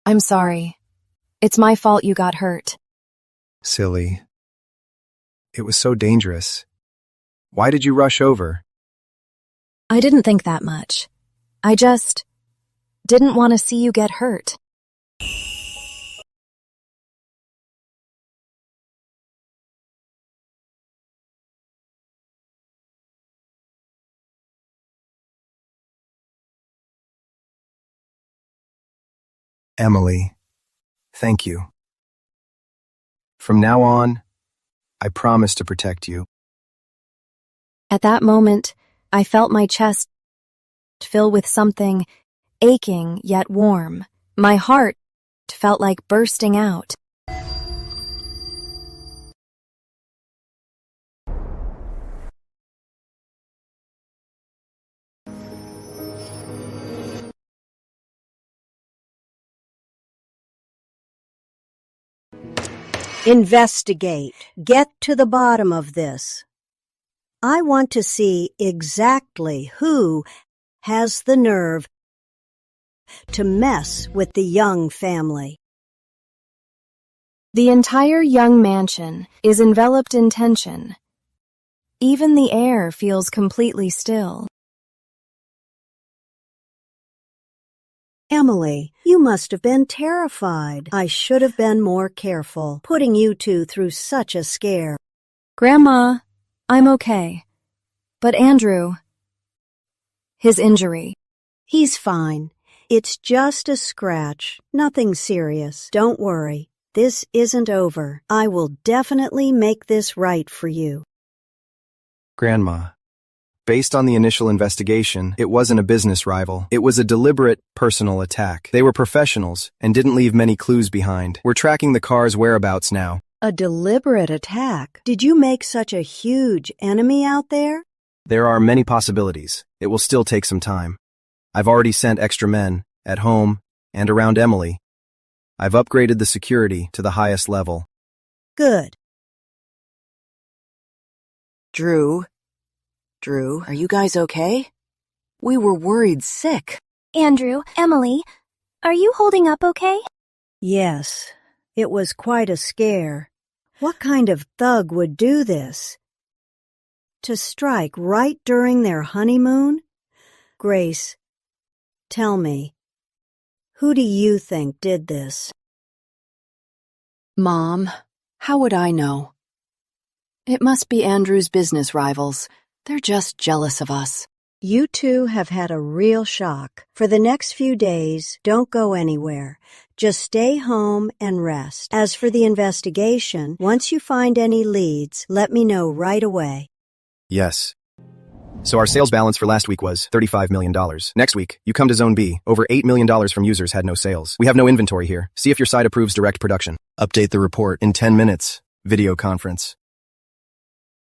I'm sorry. It's my fault you got hurt. Silly. It was so dangerous. Why did you rush over? I didn't think that much. I just didn't want to see you get hurt. Emily, thank you. From now on, I promise to protect you. At that moment, I felt my chest fill with something aching yet warm. My heart felt like bursting out. Investigate. Get to the bottom of this. I want to see exactly who has the nerve to mess with the Young family. The entire Young mansion is enveloped in tension. Even the air feels completely still. Emily, you must have been terrified. I should have been more careful, putting you two through such a scare. Grandma, I'm okay. But Andrew, his injury. He's fine. It's just a scratch. Nothing serious. Don't worry. This isn't over. I will definitely make this right for you. Grandma, based on the initial investigation, it wasn't a business rival. It was a deliberate, personal attack. They were professionals and didn't leave many clues behind. We're tracking the car's whereabouts now. A deliberate attack? Did you make such a huge enemy out there? There are many possibilities. It will still take some time. I've already sent extra men, at home and around Emily. I've upgraded the security to the highest level. Good. Drew, are you guys okay? We were worried sick. Andrew, Emily, are you holding up okay? Yes, it was quite a scare. What kind of thug would do this? To strike right during their honeymoon? Grace, tell me, who do you think did this? Mom, how would I know? It must be Andrew's business rivals. They're just jealous of us. You two have had a real shock. For the next few days, don't go anywhere. Just stay home and rest. As for the investigation, once you find any leads, let me know right away. Yes. So our sales balance for last week was $35 million. Next week, you come to Zone B. Over $8 million from users had no sales. We have no inventory here. See if your site approves direct production. Update the report in 10 minutes. Video conference.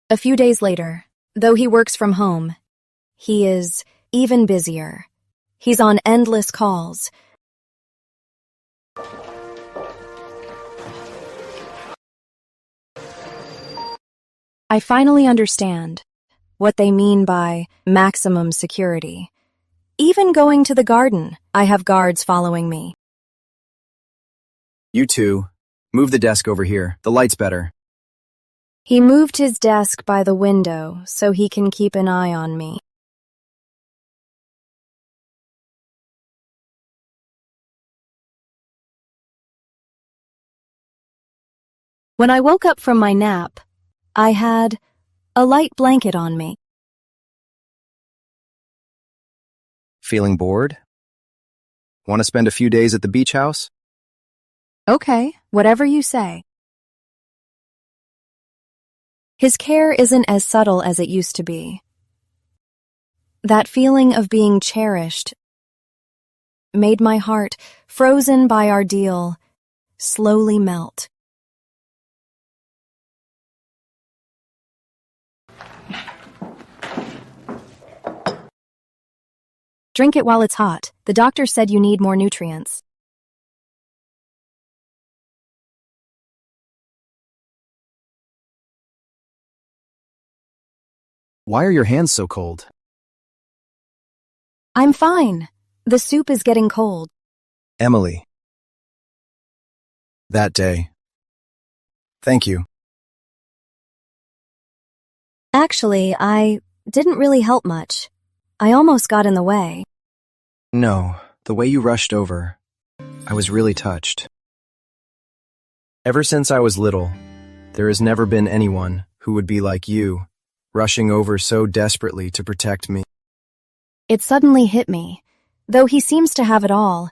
A few days later, though he works from home, he is even busier. He's on endless calls. I finally understand what they mean by maximum security. Even going to the garden, I have guards following me. You two, move the desk over here. The light's better. He moved his desk by the window so he can keep an eye on me. When I woke up from my nap, I had a light blanket on me. Feeling bored? Want to spend a few days at the beach house? Okay, whatever you say. His care isn't as subtle as it used to be. That feeling of being cherished made my heart, frozen by our deal, slowly melt. Drink it while it's hot. The doctor said you need more nutrients. Why are your hands so cold? I'm fine. The soup is getting cold. Emily, that day. Thank you. Actually, I didn't really help much. I almost got in the way. No, the way you rushed over, I was really touched. Ever since I was little, there has never been anyone who would be like you, rushing over so desperately to protect me. It suddenly hit me. Though he seems to have it all,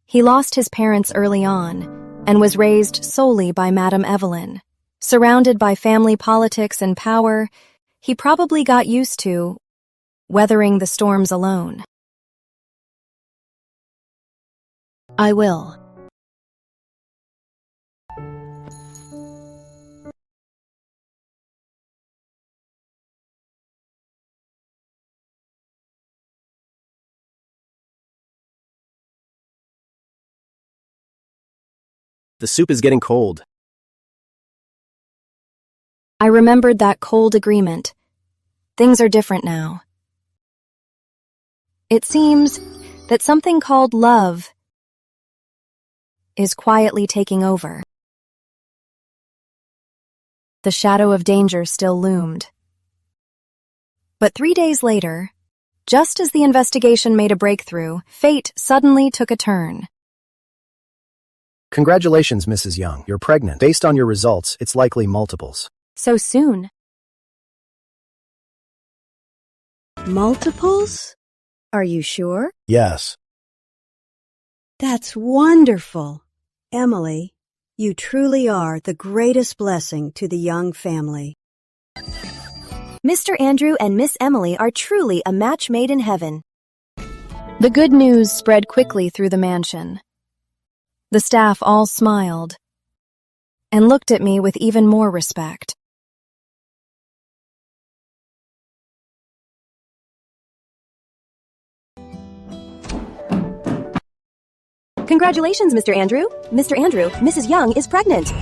he lost his parents early on and was raised solely by Madame Evelyn. Surrounded by family politics and power, he probably got used to weathering the storms alone. I will. The soup is getting cold. I remembered that cold agreement. Things are different now. It seems that something called love is quietly taking over. The shadow of danger still loomed. But 3 days later, just as the investigation made a breakthrough, fate suddenly took a turn. Congratulations, Mrs. Young. You're pregnant. Based on your results, it's likely multiples. So soon. Multiples? Are you sure? Yes. That's wonderful. Emily, you truly are the greatest blessing to the Young family. Mr. Andrew and Miss Emily are truly a match made in heaven. The good news spread quickly through the mansion. The staff all smiled and looked at me with even more respect. Congratulations, Mr. Andrew. Mr. Andrew, Mrs. Young is pregnant.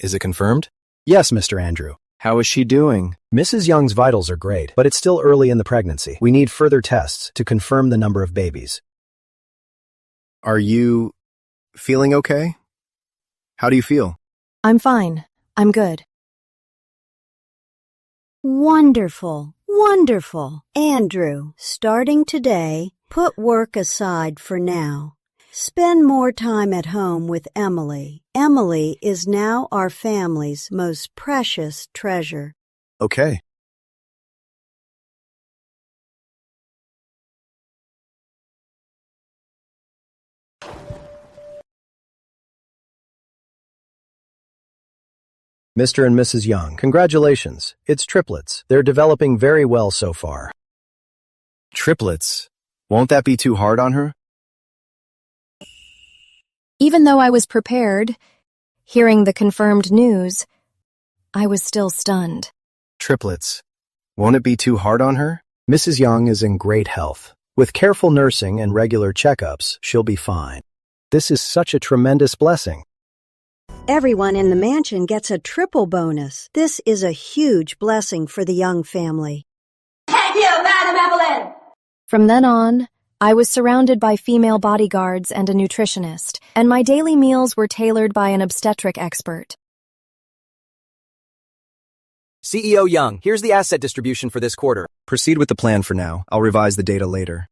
Is it confirmed? Yes, Mr. Andrew. How is she doing? Mrs. Young's vitals are great, but it's still early in the pregnancy. We need further tests to confirm the number of babies. Are you feeling okay? How do you feel? I'm fine. I'm good. Wonderful, wonderful. Andrew, starting today, put work aside for now. Spend more time at home with Emily. Emily is now our family's most precious treasure. Okay. Mr. and Mrs. Young, congratulations. It's triplets. They're developing very well so far. Triplets? Won't that be too hard on her? Even though I was prepared, hearing the confirmed news, I was still stunned. Triplets. Won't it be too hard on her? Mrs. Young is in great health. With careful nursing and regular checkups, she'll be fine. This is such a tremendous blessing. Everyone in the mansion gets a triple bonus. This is a huge blessing for the Young family. Thank you, Madam Evelyn! From then on, I was surrounded by female bodyguards and a nutritionist, and my daily meals were tailored by an obstetric expert. CEO Young, here's the asset distribution for this quarter. Proceed with the plan for now. I'll revise the data later.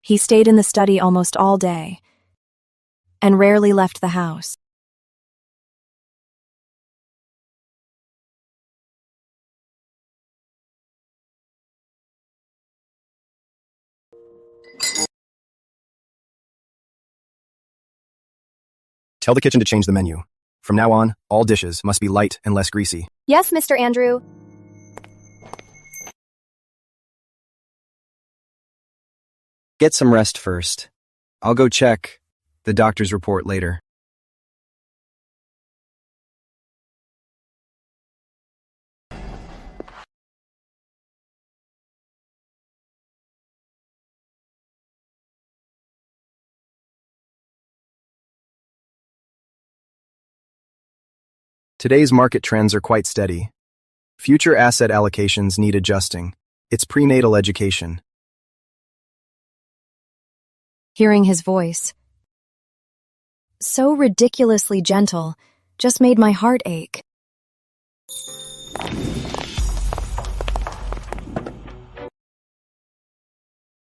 He stayed in the study almost all day and rarely left the house. Tell the kitchen to change the menu. From now on, all dishes must be light and less greasy. Yes, Mr. Andrew. Get some rest first. I'll go check the doctor's report later. Today's market trends are quite steady. Future asset allocations need adjusting. It's prenatal education. Hearing his voice, so ridiculously gentle, just made my heart ache.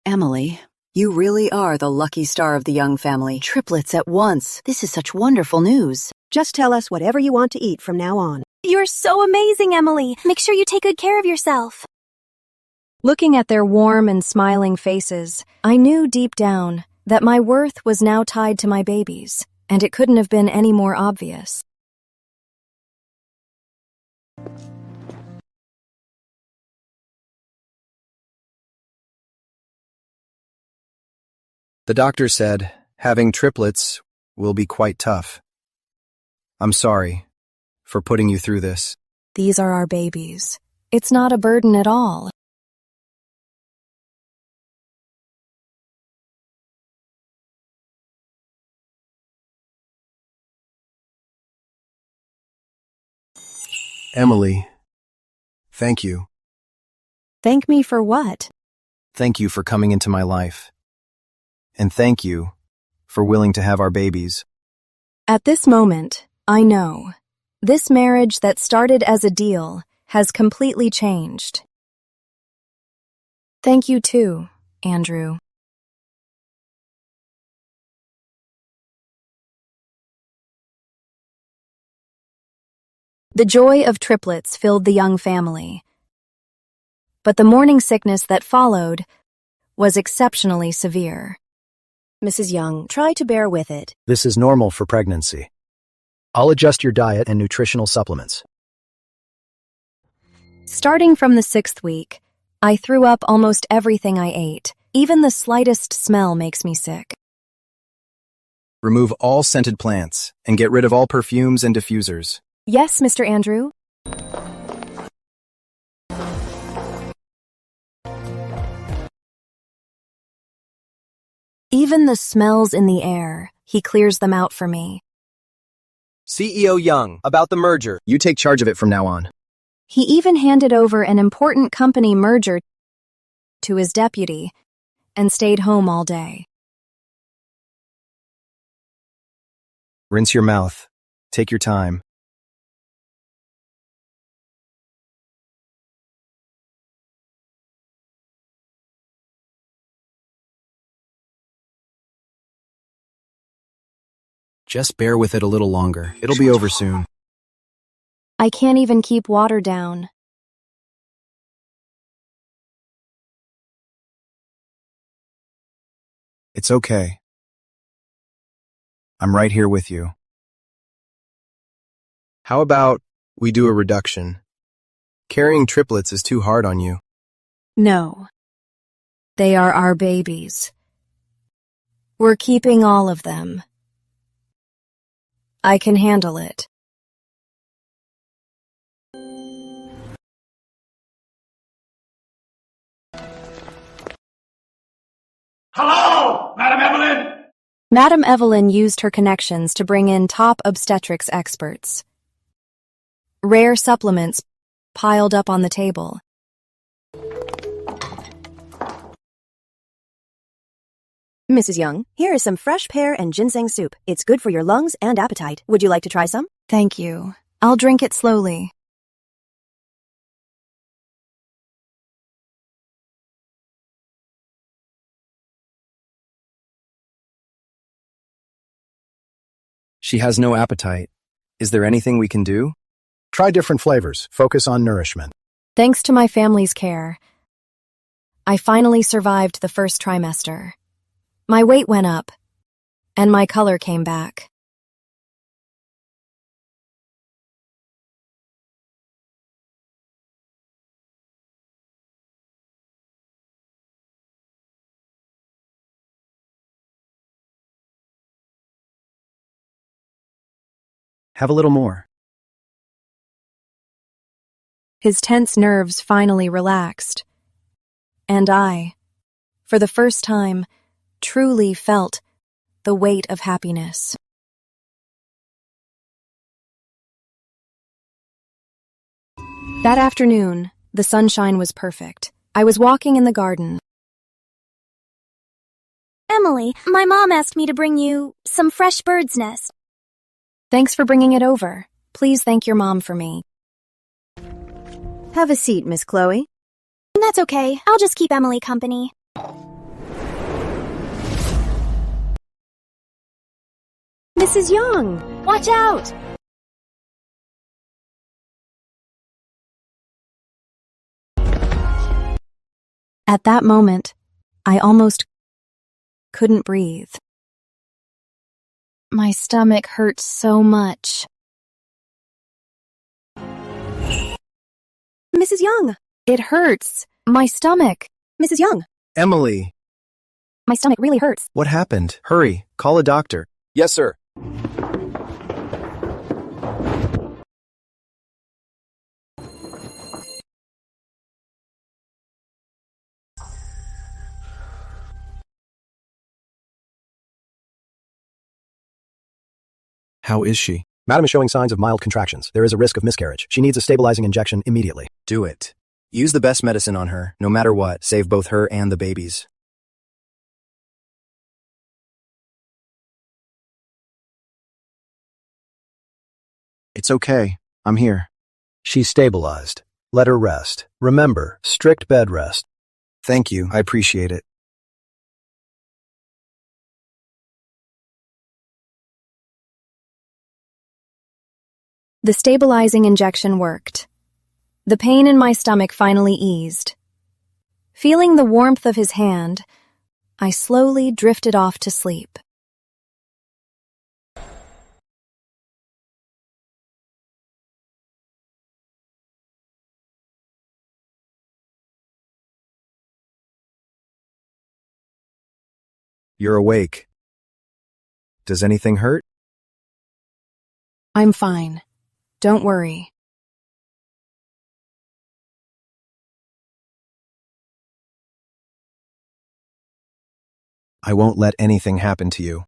Emily, you really are the lucky star of the Young family. Triplets at once. This is such wonderful news. Just tell us whatever you want to eat from now on. You're so amazing, Emily. Make sure you take good care of yourself. Looking at their warm and smiling faces, I knew deep down that my worth was now tied to my babies, and it couldn't have been any more obvious. The doctor said having triplets will be quite tough. I'm sorry for putting you through this. These are our babies. It's not a burden at all. Emily, thank you. Thank me for what? Thank you for coming into my life. And thank you for willing to have our babies. At this moment, I know. This marriage that started as a deal has completely changed. Thank you too, Andrew. The joy of triplets filled the Young family. But the morning sickness that followed was exceptionally severe. Mrs. Young, try to bear with it. This is normal for pregnancy. I'll adjust your diet and nutritional supplements. Starting from the 6th week, I threw up almost everything I ate. Even the slightest smell makes me sick. Remove all scented plants and get rid of all perfumes and diffusers. Yes, Mr. Andrew. Even the smells in the air, he clears them out for me. CEO Young, about the merger. You take charge of it from now on. He even handed over an important company merger to his deputy and stayed home all day. Rinse your mouth. Take your time. Just bear with it a little longer. It'll be over soon. I can't even keep water down. It's okay. I'm right here with you. How about we do a reduction? Carrying triplets is too hard on you. No. They are our babies. We're keeping all of them. I can handle it. Hello, Madam Evelyn! Madam Evelyn used her connections to bring in top obstetrics experts. Rare supplements piled up on the table. Mrs. Young, here is some fresh pear and ginseng soup. It's good for your lungs and appetite. Would you like to try some? Thank you. I'll drink it slowly. She has no appetite. Is there anything we can do? Try different flavors. Focus on nourishment. Thanks to my family's care, I finally survived the first trimester. My weight went up, and my color came back. Have a little more. His tense nerves finally relaxed, and I, for the first time, truly felt the weight of happiness. That afternoon, the sunshine was perfect. I was walking in the garden. Emily, my mom asked me to bring you some fresh bird's nest. Thanks for bringing it over. Please thank your mom for me. Have a seat, Miss Chloe. That's okay. I'll just keep Emily company. Mrs. Young, watch out! At that moment, I almost couldn't breathe. My stomach hurt so much. Mrs. Young! It hurts. My stomach. Mrs. Young! Emily, My stomach really hurts. what happened? Hurry, call a doctor. Yes, sir. How is she? Madam is showing signs of mild contractions. There is a risk of miscarriage. She needs a stabilizing injection immediately. Do it. Use the best medicine on her, no matter what. Save both her and the babies. It's okay. I'm here. She's stabilized. Let her rest. Remember, strict bed rest. Thank you. I appreciate it. The stabilizing injection worked. The pain in my stomach finally eased. Feeling the warmth of his hand, I slowly drifted off to sleep. You're awake. Does anything hurt? I'm fine. Don't worry. I won't let anything happen to you.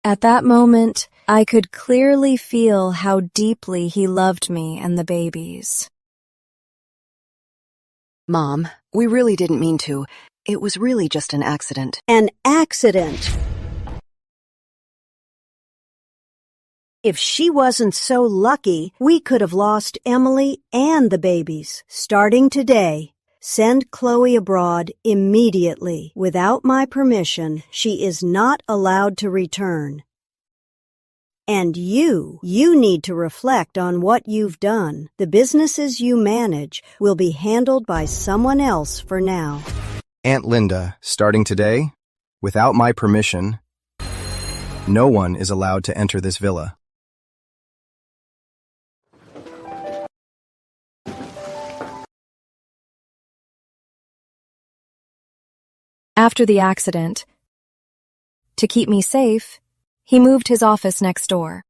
At that moment, I could clearly feel how deeply he loved me and the babies. Mom, we really didn't mean to. It was really just an accident. An accident. If she wasn't so lucky, we could have lost Emily and the babies. Starting today, send Chloe abroad immediately. Without my permission, she is not allowed to return. And you need to reflect on what you've done. The businesses you manage will be handled by someone else for now. Aunt Linda, starting today, without my permission, no one is allowed to enter this villa. After the accident, to keep me safe, he moved his office next door.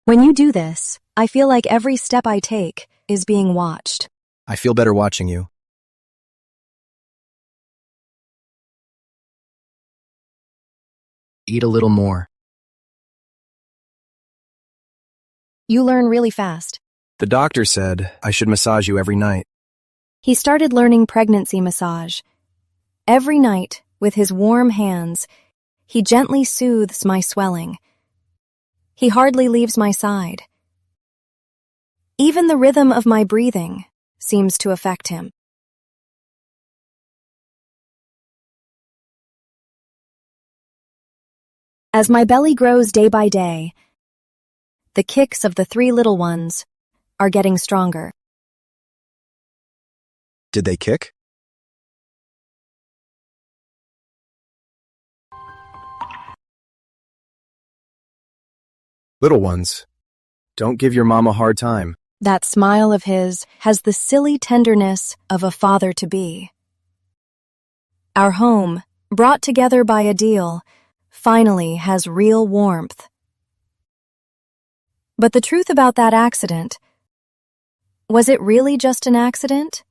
When you do this, I feel like every step I take is being watched. I feel better watching you. Eat a little more. You learn really fast. The doctor said I should massage you every night. He started learning pregnancy massage. Every night, with his warm hands, he gently soothes my swelling. He hardly leaves my side. Even the rhythm of my breathing seems to affect him. As my belly grows day by day, the kicks of the 3 little ones are getting stronger. Did they kick? Little ones, don't give your mom a hard time. That smile of his has the silly tenderness of a father-to-be. Our home, brought together by a deal, finally has real warmth. But the truth about that accident, was it really just an accident?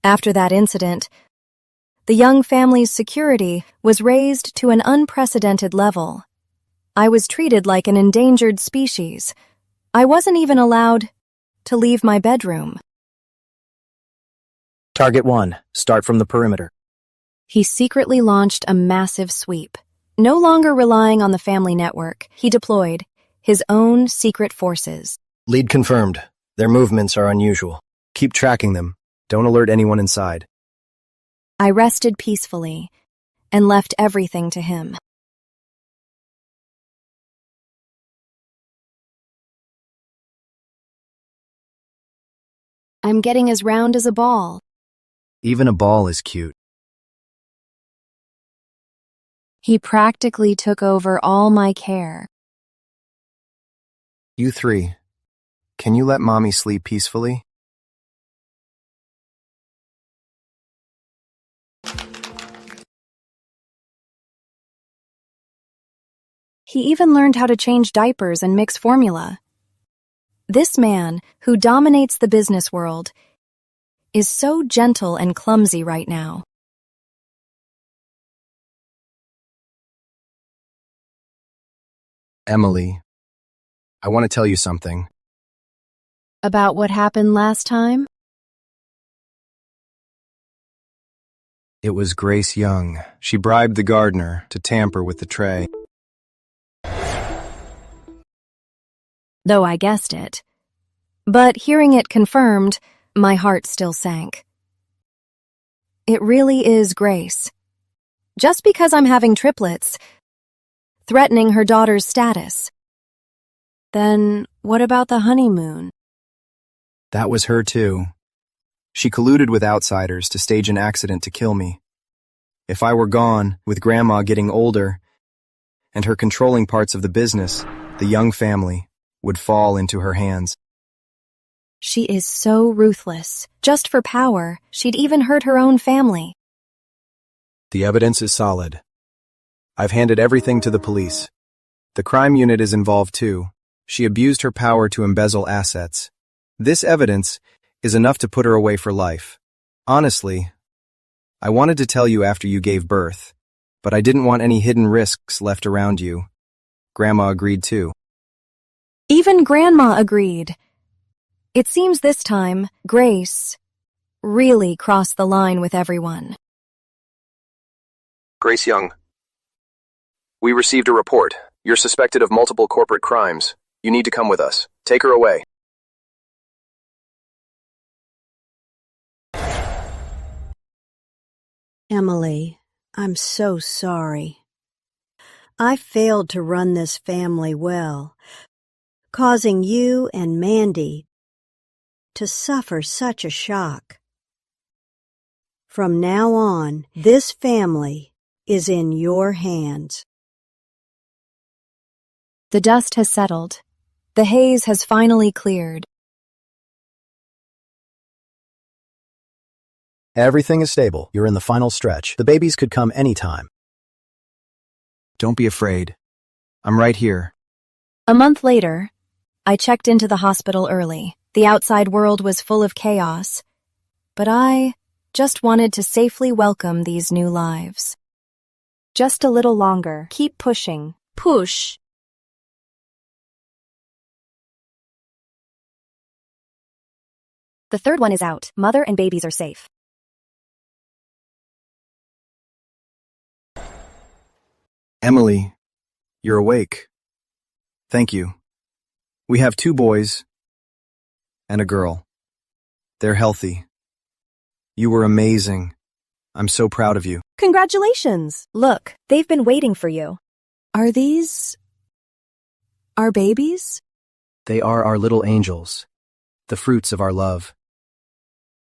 After that incident, the Young family's security was raised to an unprecedented level. I was treated like an endangered species. I wasn't even allowed to leave my bedroom. Target 1. Start from the perimeter. He secretly launched a massive sweep. No longer relying on the family network, he deployed his own secret forces. Lead confirmed. Their movements are unusual. Keep tracking them. Don't alert anyone inside. I rested peacefully and left everything to him. I'm getting as round as a ball. Even a ball is cute. He practically took over all my care. You three, can you let mommy sleep peacefully? He even learned how to change diapers and mix formula. This man, who dominates the business world, is so gentle and clumsy right now. Emily, I want to tell you something. About what happened last time? It was Grace Young. She bribed the gardener to tamper with the tray. Though I guessed it. But hearing it confirmed, my heart still sank. It really is Grace. Just because I'm having triplets, threatening her daughter's status. Then what about the honeymoon? That was her too. She colluded with outsiders to stage an accident to kill me. If I were gone, with Grandma getting older, and her controlling parts of the business, the Young family would fall into her hands. She is so ruthless. Just for power, she'd even hurt her own family. The evidence is solid. I've handed everything to the police. The crime unit is involved too. She abused her power to embezzle assets. This evidence is enough to put her away for life. Honestly, I wanted to tell you after you gave birth, but I didn't want any hidden risks left around you. Grandma agreed too. Even Grandma agreed. It seems this time, Grace really crossed the line with everyone. Grace Young. We received a report. You're suspected of multiple corporate crimes. You need to come with us. Take her away. Emily, I'm so sorry. I failed to run this family well, causing you and Mandy to suffer such a shock. From now on, this family is in your hands. The dust has settled. The haze has finally cleared. Everything is stable. You're in the final stretch. The babies could come anytime. Don't be afraid. I'm right here. A month later, I checked into the hospital early. The outside world was full of chaos, but I just wanted to safely welcome these new lives. Just a little longer. Keep pushing. Push. The third one is out. Mother and babies are safe. Emily, you're awake. Thank you. We have 2 boys and a girl. They're healthy. You were amazing. I'm so proud of you. Congratulations! Look, they've been waiting for you. Are these our babies? They are our little angels, the fruits of our love.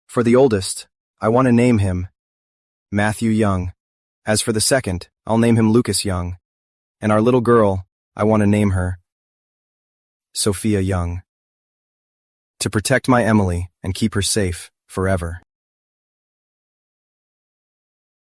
For the oldest, I want to name him Matthew Young. As for the second, I'll name him Lucas Young. And our little girl, I want to name her Sophia Young. To protect my Emily and keep her safe forever.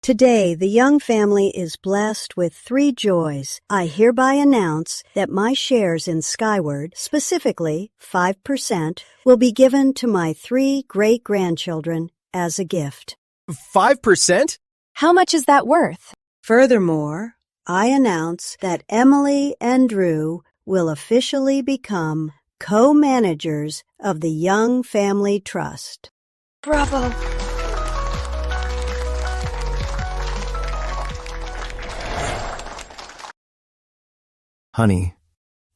Today, the Young family is blessed with 3 joys. I hereby announce that my shares in Skyward, specifically 5%, will be given to my 3 great-grandchildren as a gift. 5%? How much is that worth? Furthermore, I announce that Emily and Drew will officially become co-managers of the Young Family Trust. Bravo. Honey,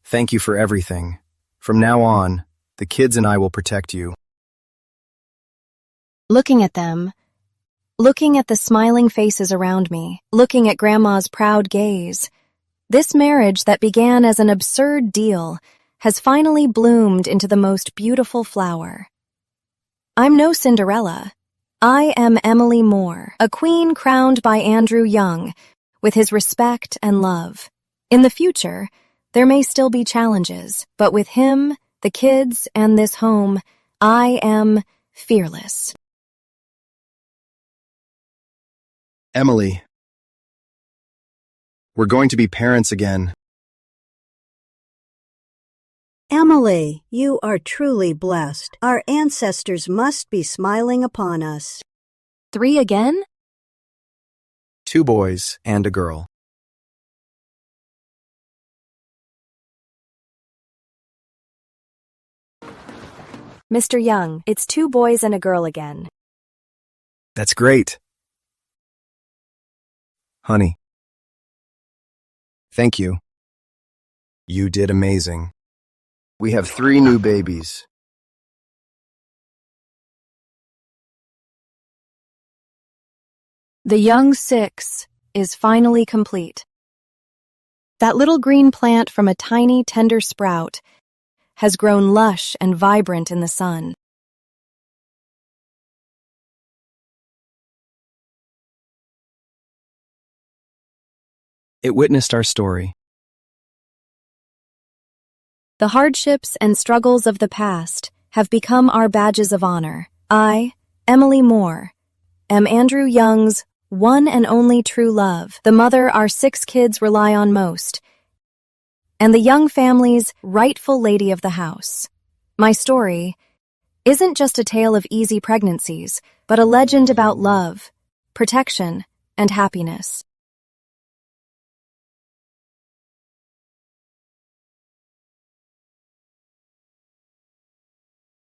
thank you for everything. From now on, the kids and I will protect you. Looking at them, looking at the smiling faces around me, looking at Grandma's proud gaze, this marriage that began as an absurd deal has finally bloomed into the most beautiful flower. I'm no Cinderella. I am Emily Moore, a queen crowned by Andrew Young, with his respect and love. In the future, there may still be challenges, but with him, the kids, and this home, I am fearless. Emily, we're going to be parents again. Emily, you are truly blessed. Our ancestors must be smiling upon us. 3 again? 2 boys and a girl. Mr. Young, it's 2 boys and a girl again. That's great. Honey, thank you. You did amazing. We have 3 new babies. The young 6 is finally complete. That little green plant from a tiny, tender sprout has grown lush and vibrant in the sun. It witnessed our story. The hardships and struggles of the past have become our badges of honor. I, Emily Moore, am Andrew Young's one and only true love, the mother our 6 kids rely on most, and the Young family's rightful lady of the house. My story isn't just a tale of easy pregnancies, but a legend about love, protection, and happiness.